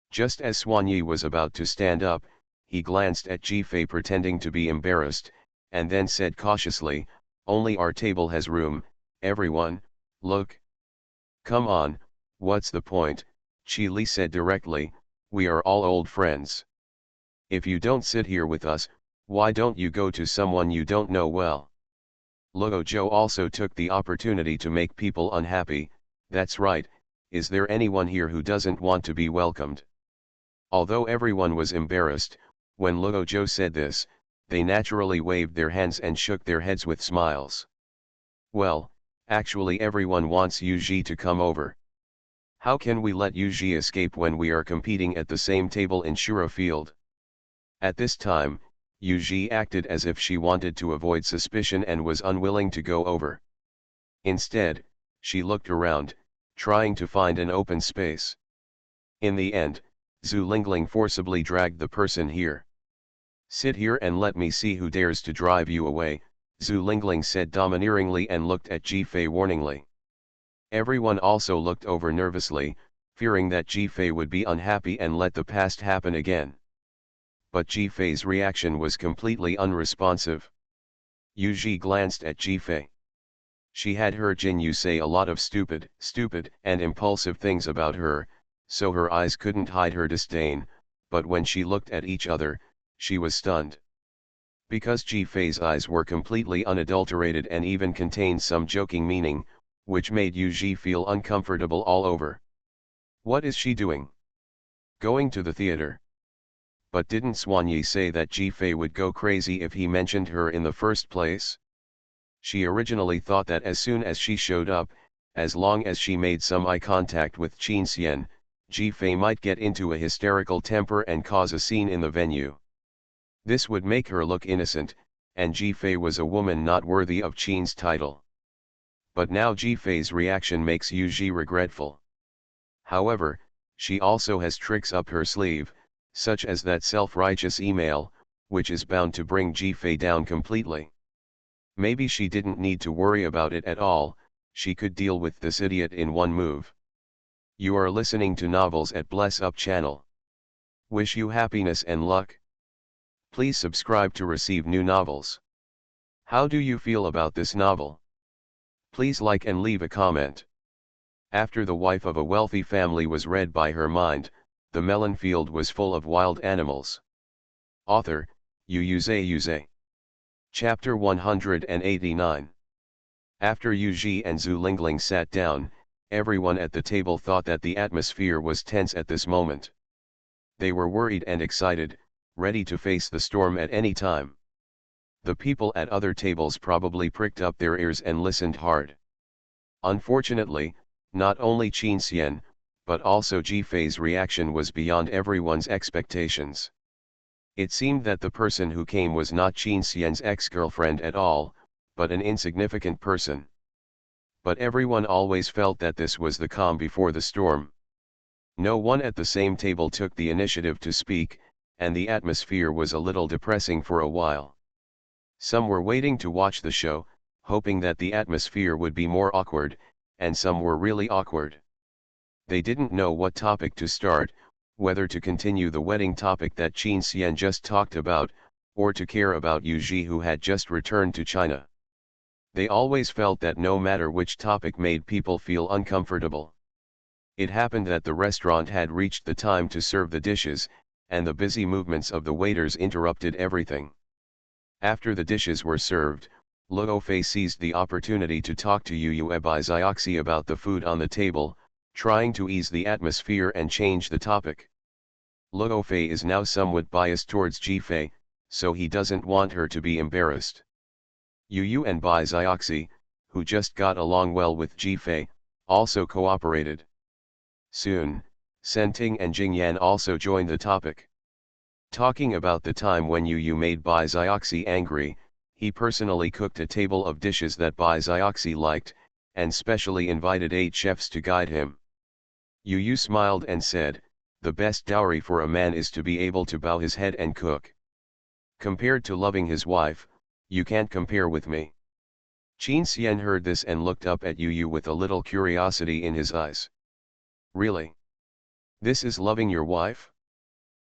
Just as Xuanyi was about to stand up, he glanced at Jifei pretending to be embarrassed, and then said cautiously, only our table has room. Everyone, look. Come on, what's the point? Qi Li said directly, we are all old friends. If you don't sit here with us, why don't you go to someone you don't know well? Luo Zhou also took the opportunity to make people unhappy. That's right, is there anyone here who doesn't want to be welcomed? Although everyone was embarrassed, when Luo Zhou said this, they naturally waved their hands and shook their heads with smiles. Well, actually everyone wants Yu Ji to come over. How can we let Yuji escape when we are competing at the same table in Shura Field? At this time, Yuji acted as if she wanted to avoid suspicion and was unwilling to go over. Instead, she looked around, trying to find an open space. In the end, Zhu Lingling forcibly dragged the person here. "Sit here and let me see who dares to drive you away," Zhu Lingling said domineeringly and looked at Ji Fei warningly. Everyone also looked over nervously, fearing that Ji Fei would be unhappy and let the past happen again. But Ji Fei's reaction was completely unresponsive. Yuji glanced at Ji Fei. She had heard Jin Yu say a lot of stupid, and impulsive things about her, so her eyes couldn't hide her disdain, but when she looked at each other, she was stunned. Because Ji Fei's eyes were completely unadulterated and even contained some joking meaning, which made Yuji feel uncomfortable all over. What is she doing? Going to the theater? But didn't Xuanyi say that Ji Fei would go crazy if he mentioned her in the first place? She originally thought that as soon as she showed up, as long as she made some eye contact with Qin Xian, Ji Fei might get into a hysterical temper and cause a scene in the venue. This would make her look innocent, and Ji Fei was a woman not worthy of Qin's title. But now Ji Fei's reaction makes Yuji regretful. However, she also has tricks up her sleeve, such as that self-righteous email, which is bound to bring Ji Fei down completely. Maybe she didn't need to worry about it at all, she could deal with this idiot in one move. You are listening to Novels at Bless Up channel. Wish you happiness and luck. Please subscribe to receive new novels. How do you feel about this novel? Please like and leave a comment. After the wife of a wealthy family was read by her mind, the melon field was full of wild animals. Author, Yuze. Chapter 189. After Yuji and Zhu Lingling sat down, everyone at the table thought that the atmosphere was tense at this moment. They were worried and excited, ready to face the storm at any time. The people at other tables probably pricked up their ears and listened hard. Unfortunately, not only Qin Xian, but also Ji Fei's reaction was beyond everyone's expectations. It seemed that the person who came was not Qin Xian's ex-girlfriend at all, but an insignificant person. But everyone always felt that this was the calm before the storm. No one at the same table took the initiative to speak, and the atmosphere was a little depressing for a while. Some were waiting to watch the show, hoping that the atmosphere would be more awkward, and some were really awkward. They didn't know what topic to start, whether to continue the wedding topic that Qin Xian just talked about, or to care about Yuji who had just returned to China. They always felt that no matter which topic made people feel uncomfortable. It happened that the restaurant had reached the time to serve the dishes, and the busy movements of the waiters interrupted everything. After the dishes were served, Luo Fei seized the opportunity to talk to Yu Ebi about the food on the table, trying to ease the atmosphere and change the topic. Luo Fei is now somewhat biased towards Ji Fei, so he doesn't want her to be embarrassed. Yu and Bai Xiaoxi, who just got along well with Ji Fei, also cooperated. Soon, Senting and Jingyan also joined the topic. Talking about the time when Yu made Bai Xiaoxi angry, he personally cooked a table of dishes that Bai Xiaoxi liked, and specially invited 8 chefs to guide him. Yu smiled and said, "The best dowry for a man is to be able to bow his head and cook. Compared to loving his wife, you can't compare with me." Qin Xian heard this and looked up at Yu with a little curiosity in his eyes. "Really? This is loving your wife?"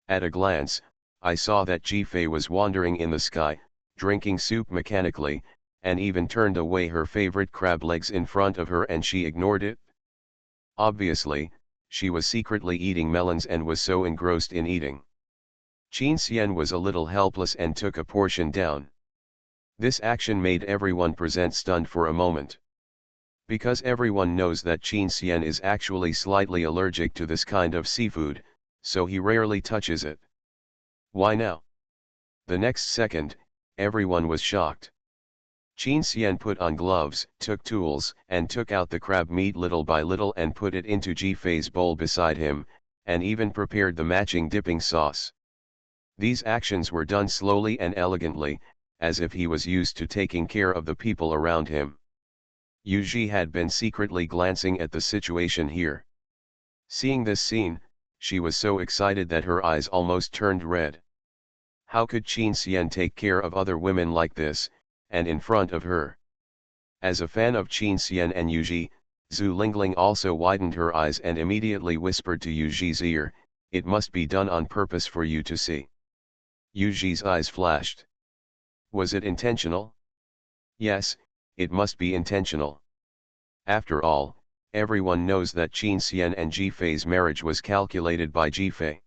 At a glance, I saw that Ji Fei was wandering in the sky, drinking soup mechanically, and even turned away her favorite crab legs in front of her and she ignored it. Obviously, she was secretly eating melons and was so engrossed in eating. Qin Xian was a little helpless and took a portion down. This action made everyone present stunned for a moment. Because everyone knows that Qin Xian is actually slightly allergic to this kind of seafood, so he rarely touches it. Why now? The next second, everyone was shocked. Qin Xian put on gloves, took tools, and took out the crab meat little by little and put it into Ji-Fei's bowl beside him, and even prepared the matching dipping sauce. These actions were done slowly and elegantly, as if he was used to taking care of the people around him. Yu Ji had been secretly glancing at the situation here. Seeing this scene, she was so excited that her eyes almost turned red. How could Qin Xian take care of other women like this, and in front of her? As a fan of Qin Xian and Yu Ji, Zhu Lingling also widened her eyes and immediately whispered to Yu Ji's ear, "It must be done on purpose for you to see." Yu Ji's eyes flashed. Was it intentional? Yes, it must be intentional. After all, everyone knows that Qin Xian and Ji-Fei's marriage was calculated by Ji-Fei.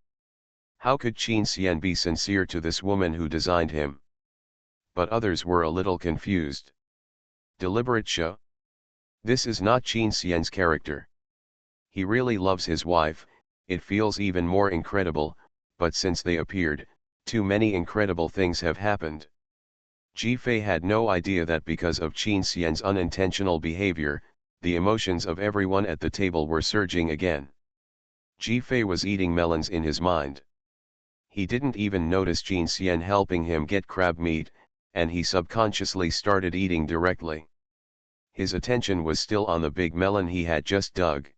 How could Qin Xian be sincere to this woman who designed him? But others were a little confused. Deliberate show? This is not Qin Xian's character. He really loves his wife. It feels even more incredible, but since they appeared, too many incredible things have happened. Ji-Fei had no idea that because of Qin Xian's unintentional behavior, the emotions of everyone at the table were surging again. Ji-Fei was eating melons in his mind. He didn't even notice Qin Xian helping him get crab meat, and he subconsciously started eating directly. His attention was still on the big melon he had just dug.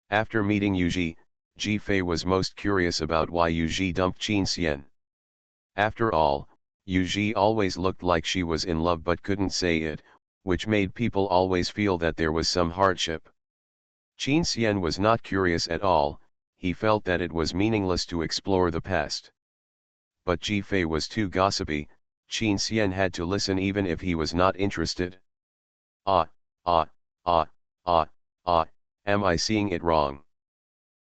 After meeting Yu Ji, Ji-Fei was most curious about why Yu Ji dumped Qin Xian. After all, Yu Ji always looked like she was in love but couldn't say it, which made people always feel that there was some hardship. Qin Xian was not curious at all. He felt that it was meaningless to explore the past. But Ji-Fei was too gossipy. Qin Xian had to listen even if he was not interested. Ah, ah, ah, ah, ah, am I seeing it wrong?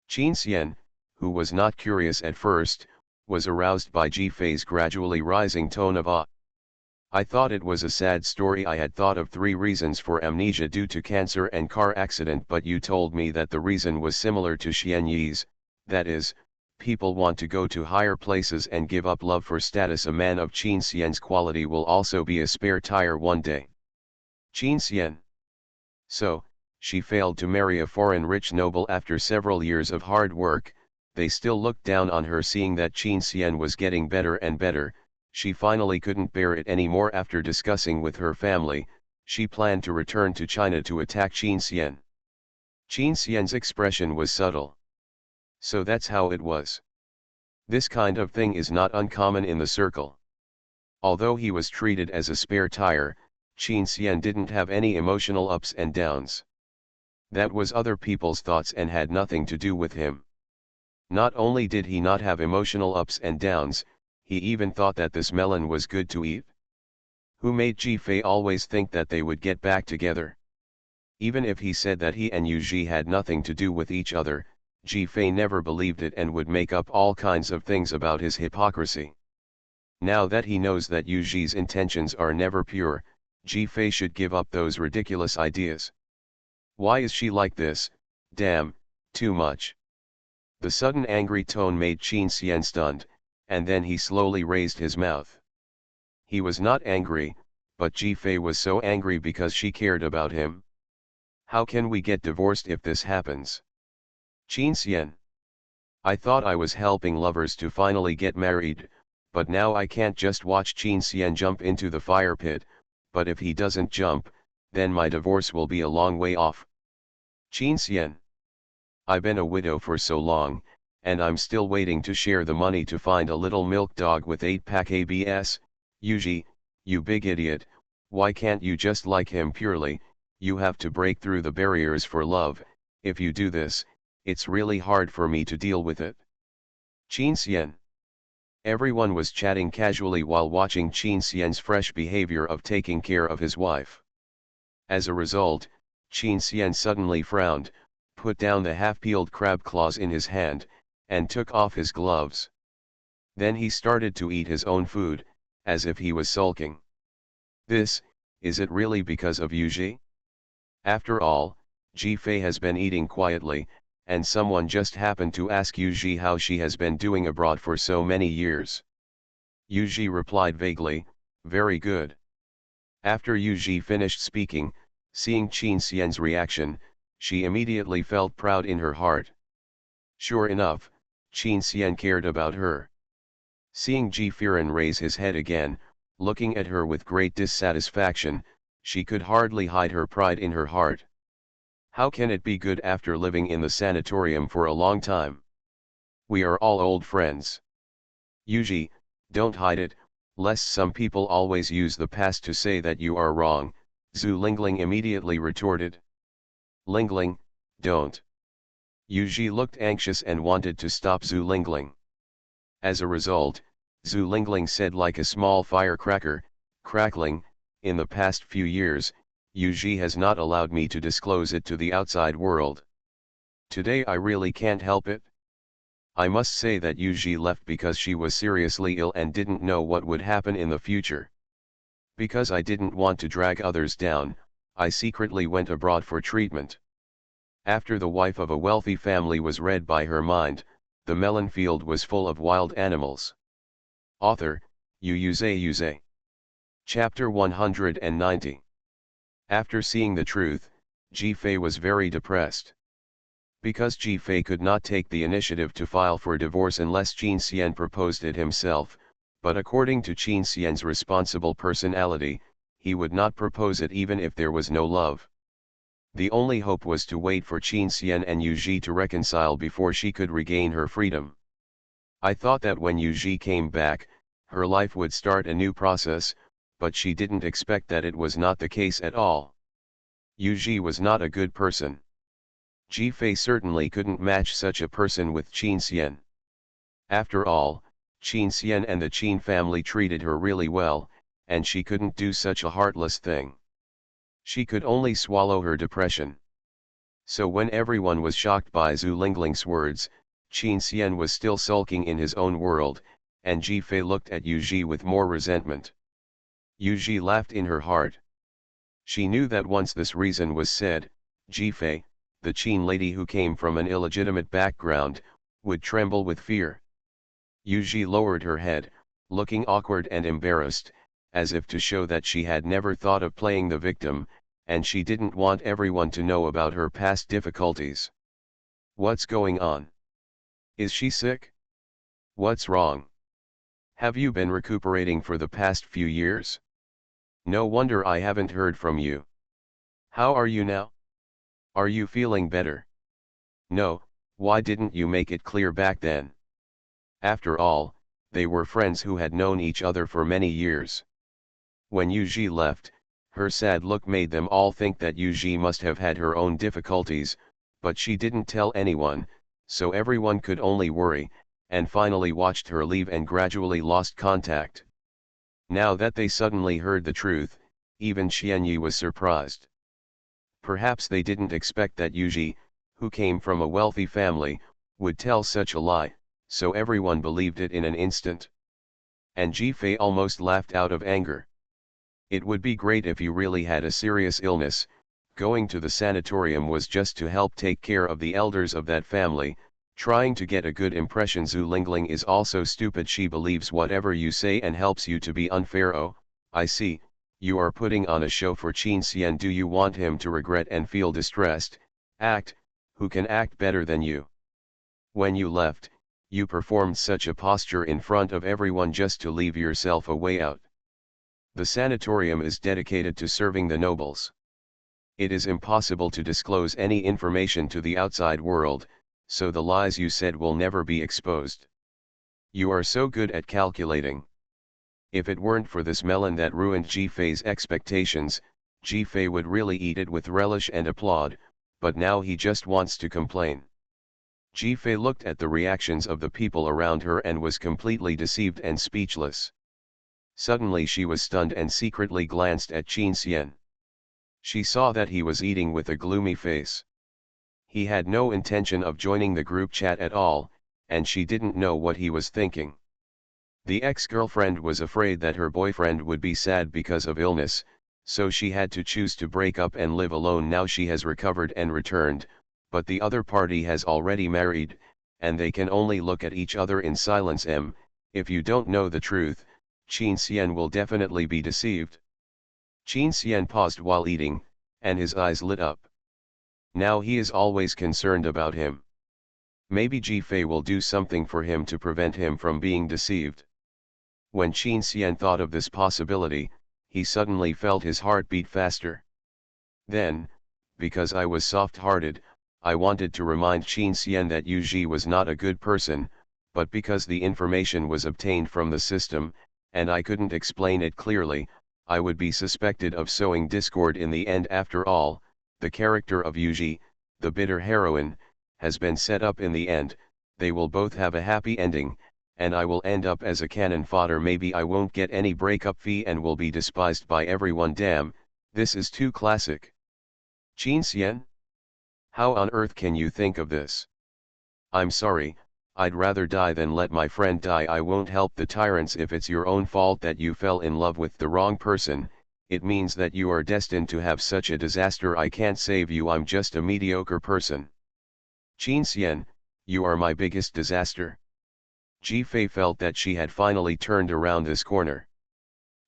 Qin Xian, who was not curious at first, was aroused by Ji-Fei's gradually rising tone of ah. I thought it was a sad story. I had thought of 3 reasons for amnesia due to cancer and car accident, but you told me that the reason was similar to Xian Yi's, that is, people want to go to higher places and give up love for status. A man of Qin Xian's quality will also be a spare tire one day. Qin Xian. So, she failed to marry a foreign rich noble after several years of hard work. They still looked down on her. Seeing that Qin Xian was getting better and better, she finally couldn't bear it anymore. After discussing with her family, she planned to return to China to attack Qin Xian. Qin Xian's expression was subtle. So that's how it was. This kind of thing is not uncommon in the circle. Although he was treated as a spare tire, Qin Xian didn't have any emotional ups and downs. That was other people's thoughts and had nothing to do with him. Not only did he not have emotional ups and downs, he even thought that this melon was good to eat. Who made Ji-Fei always think that they would get back together? Even if he said that he and Yu Ji had nothing to do with each other, Ji-Fei never believed it and would make up all kinds of things about his hypocrisy. Now that he knows that Yu Ji's intentions are never pure, Ji-Fei should give up those ridiculous ideas. Why is she like this? Damn, too much. The sudden angry tone made Qin Xian stunned, and then he slowly raised his mouth. He was not angry, but Ji-Fei was so angry because she cared about him. How can we get divorced if this happens? Qin Xian. I thought I was helping lovers to finally get married, but now I can't just watch Qin Xian jump into the fire pit, but if he doesn't jump, then my divorce will be a long way off. Qin Xian. I've been a widow for so long, and I'm still waiting to share the money to find a little milk dog with 8-pack abs. Yu Ji, you big idiot, why can't you just like him purely? You have to break through the barriers for love. If you do this, it's really hard for me to deal with it. Qin Xian. Everyone was chatting casually while watching Qin Xian's fresh behavior of taking care of his wife. As a result, Qin Xian suddenly frowned, put down the half-peeled crab claws in his hand, and took off his gloves. Then he started to eat his own food, as if he was sulking. Is it really because of Yu Ji? After all, Ji-Fei has been eating quietly, and someone just happened to ask Yu Ji how she has been doing abroad for so many years. Yu Ji replied vaguely, very good. After Yu Ji finished speaking, seeing Qin Xian's reaction, she immediately felt proud in her heart. Sure enough, Qin Xian cared about her. Seeing Ji Firen raise his head again, looking at her with great dissatisfaction, she could hardly hide her pride in her heart. How can it be good after living in the sanatorium for a long time? We are all old friends. Yuji, don't hide it, lest some people always use the past to say that you are wrong, Zhu Lingling immediately retorted. Lingling, don't. Yuji looked anxious and wanted to stop Zhu Lingling. As a result, Zhu Lingling said like a small firecracker, crackling, in the past few years, Yuji has not allowed me to disclose it to the outside world. Today I really can't help it. I must say that Yuji left because she was seriously ill and didn't know what would happen in the future. Because I didn't want to drag others down, I secretly went abroad for treatment. After the wife of a wealthy family was read by her mind, the melon field was full of wild animals. Author, Yu. Chapter 190. After seeing the truth, Ji Fei was very depressed. Because Ji Fei could not take the initiative to file for divorce unless Qin Xian proposed it himself, but according to Qin Xian's responsible personality, he would not propose it even if there was no love. The only hope was to wait for Qin Xian and Yu Ji to reconcile before she could regain her freedom. I thought that when Yu Ji came back, her life would start a new process, but she didn't expect that it was not the case at all. Yu Ji was not a good person. Ji Fei certainly couldn't match such a person with Qin Xian. After all, Qin Xian and the Qin family treated her really well, and she couldn't do such a heartless thing. She could only swallow her depression. So when everyone was shocked by Zhu Lingling's words, Qin Xian was still sulking in his own world, and Ji Fei looked at Yu Ji with more resentment. Yu Ji laughed in her heart. She knew that once this reason was said, Ji Fei, the Qin lady who came from an illegitimate background, would tremble with fear. Yu Ji lowered her head, looking awkward and embarrassed, as if to show that she had never thought of playing the victim, and she didn't want everyone to know about her past difficulties. What's going on? Is she sick? What's wrong? Have you been recuperating for the past few years? No wonder I haven't heard from you. How are you now? Are you feeling better? No, why didn't you make it clear back then? After all, they were friends who had known each other for many years. When Yu Ji left, her sad look made them all think that Yu Ji must have had her own difficulties, but she didn't tell anyone, so everyone could only worry, and finally watched her leave and gradually lost contact. Now that they suddenly heard the truth, even Xianyi was surprised. Perhaps they didn't expect that Yu Ji, who came from a wealthy family, would tell such a lie, so everyone believed it in an instant. And Ji Fei almost laughed out of anger. It would be great if you really had a serious illness. Going to the sanatorium was just to help take care of the elders of that family. Trying to get a good impression. Zhu Lingling is also stupid. She believes whatever you say and helps you to be unfair. Oh, I see, you are putting on a show for Qin Xian. Do you want him to regret and feel distressed? Act, who can act better than you? When you left, you performed such a posture in front of everyone just to leave yourself a way out. The sanatorium is dedicated to serving the nobles. It is impossible to disclose any information to the outside world, so the lies you said will never be exposed. You are so good at calculating. If it weren't for this melon that ruined Ji Fei's expectations, Ji Fei would really eat it with relish and applaud, but now he just wants to complain. Ji Fei looked at the reactions of the people around her and was completely deceived and speechless. Suddenly she was stunned and secretly glanced at Qin Xian. She saw that he was eating with a gloomy face. He had no intention of joining the group chat at all, and she didn't know what he was thinking. The ex-girlfriend was afraid that her boyfriend would be sad because of illness, so she had to choose to break up and live alone. Now she has recovered and returned, but the other party has already married, and they can only look at each other in silence. If you don't know the truth, Qin Xian will definitely be deceived. Qin Xian paused while eating, and his eyes lit up. Now he is always concerned about him. Maybe Ji Fei will do something for him to prevent him from being deceived. When Qin Xian thought of this possibility, he suddenly felt his heart beat faster. Then, because I was soft-hearted, I wanted to remind Qin Xian that Yu Ji was not a good person, but because the information was obtained from the system, and I couldn't explain it clearly, I would be suspected of sowing discord in the end. After all, the character of Yu Ji, the bitter heroine, has been set up in the end. They will both have a happy ending, and I will end up as a cannon fodder. Maybe I won't get any breakup fee and will be despised by everyone. Damn, this is too classic. Qin Xian? How on earth can you think of this? I'm sorry, I'd rather die than let my friend die. I won't help the tyrants. If it's your own fault that you fell in love with the wrong person, it means that you are destined to have such a disaster. I can't save you. I'm just a mediocre person. Qin Xian, you are my biggest disaster. Ji Fei felt that she had finally turned around this corner.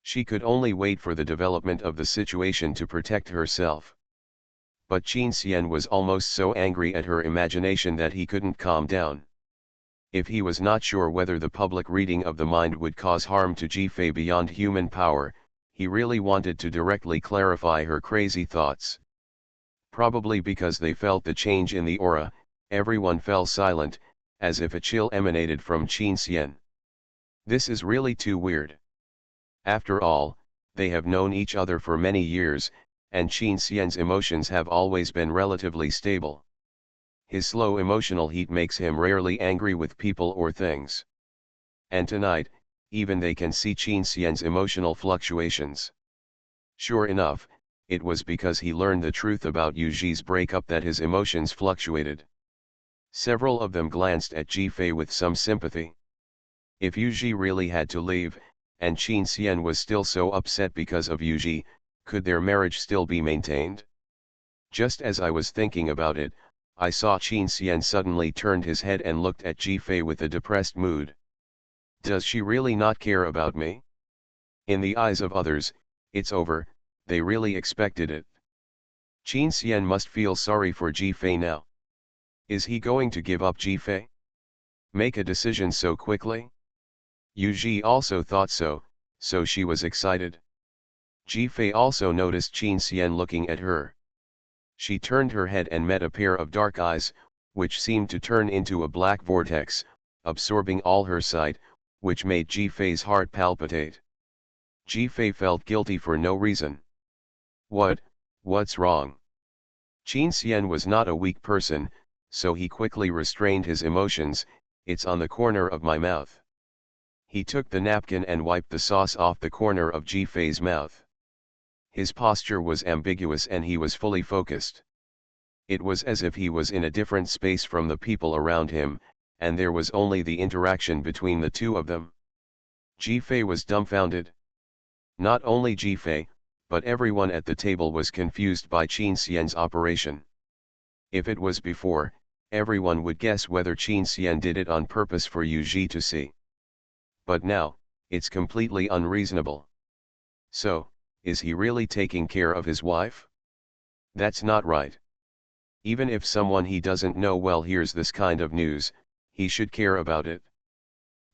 She could only wait for the development of the situation to protect herself. But Qin Xian was almost so angry at her imagination that he couldn't calm down. If he was not sure whether the public reading of the mind would cause harm to Ji Fei beyond human power, he really wanted to directly clarify her crazy thoughts. Probably because they felt the change in the aura, everyone fell silent, as if a chill emanated from Qin Xian. This is really too weird. After all, they have known each other for many years, and Qin Xian's emotions have always been relatively stable. His slow emotional heat makes him rarely angry with people or things. And tonight, even they can see Qin Xian's emotional fluctuations. Sure enough, it was because he learned the truth about Yu Ji's breakup that his emotions fluctuated. Several of them glanced at Ji Fei with some sympathy. If Yu Ji really had to leave, and Qin Xian was still so upset because of Yu Ji, could their marriage still be maintained? Just as I was thinking about it, I saw Qin Xian suddenly turned his head and looked at Ji Fei with a depressed mood. Does she really not care about me? In the eyes of others, it's over, they really expected it. Qin Xian must feel sorry for Ji Fei now. Is he going to give up Ji Fei? Make a decision so quickly? Yu Ji also thought so, so she was excited. Ji Fei also noticed Qin Xian looking at her. She turned her head and met a pair of dark eyes, which seemed to turn into a black vortex, absorbing all her sight, which made Ji Fei's heart palpitate. Ji Fei felt guilty for no reason. What's wrong? Qin Xian was not a weak person, so he quickly restrained his emotions. It's on the corner of my mouth. He took the napkin and wiped the sauce off the corner of Ji Fei's mouth. His posture was ambiguous and he was fully focused. It was as if he was in a different space from the people around him, and there was only the interaction between the two of them. Ji Fei was dumbfounded. Not only Ji Fei, but everyone at the table was confused by Qin Xian's operation. If it was before, everyone would guess whether Qin Xian did it on purpose for Yu Ji to see. But now, it's completely unreasonable. So, is he really taking care of his wife? That's not right. Even if someone he doesn't know well hears this kind of news, he should care about it.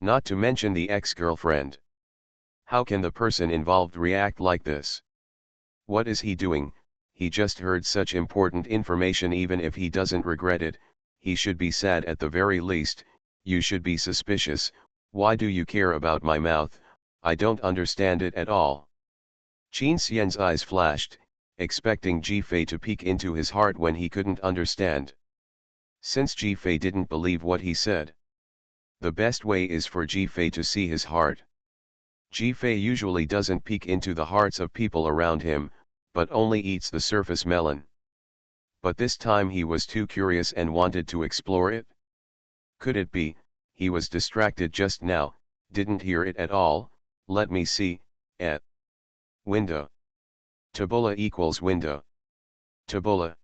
Not to mention the ex-girlfriend. How can the person involved react like this? What is he doing? He just heard such important information. Even if he doesn't regret it, he should be sad at the very least. You should be suspicious. Why do you care about my mouth? I don't understand it at all. Qin Xian's eyes flashed, expecting Ji Fei to peek into his heart when he couldn't understand. Since Ji Fei didn't believe what he said, the best way is for Ji Fei to see his heart. Ji Fei usually doesn't peek into the hearts of people around him, but only eats the surface melon. But this time he was too curious and wanted to explore it. Could it be, he was distracted just now, didn't hear it at all? Let me see. Window. Tabula equals window. Tabula.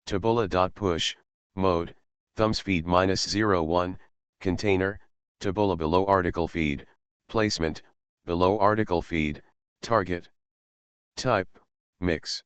Tabula.push, mode, thumbs feed -01, container, tabula below article feed, placement, below article feed, target. Type, mix.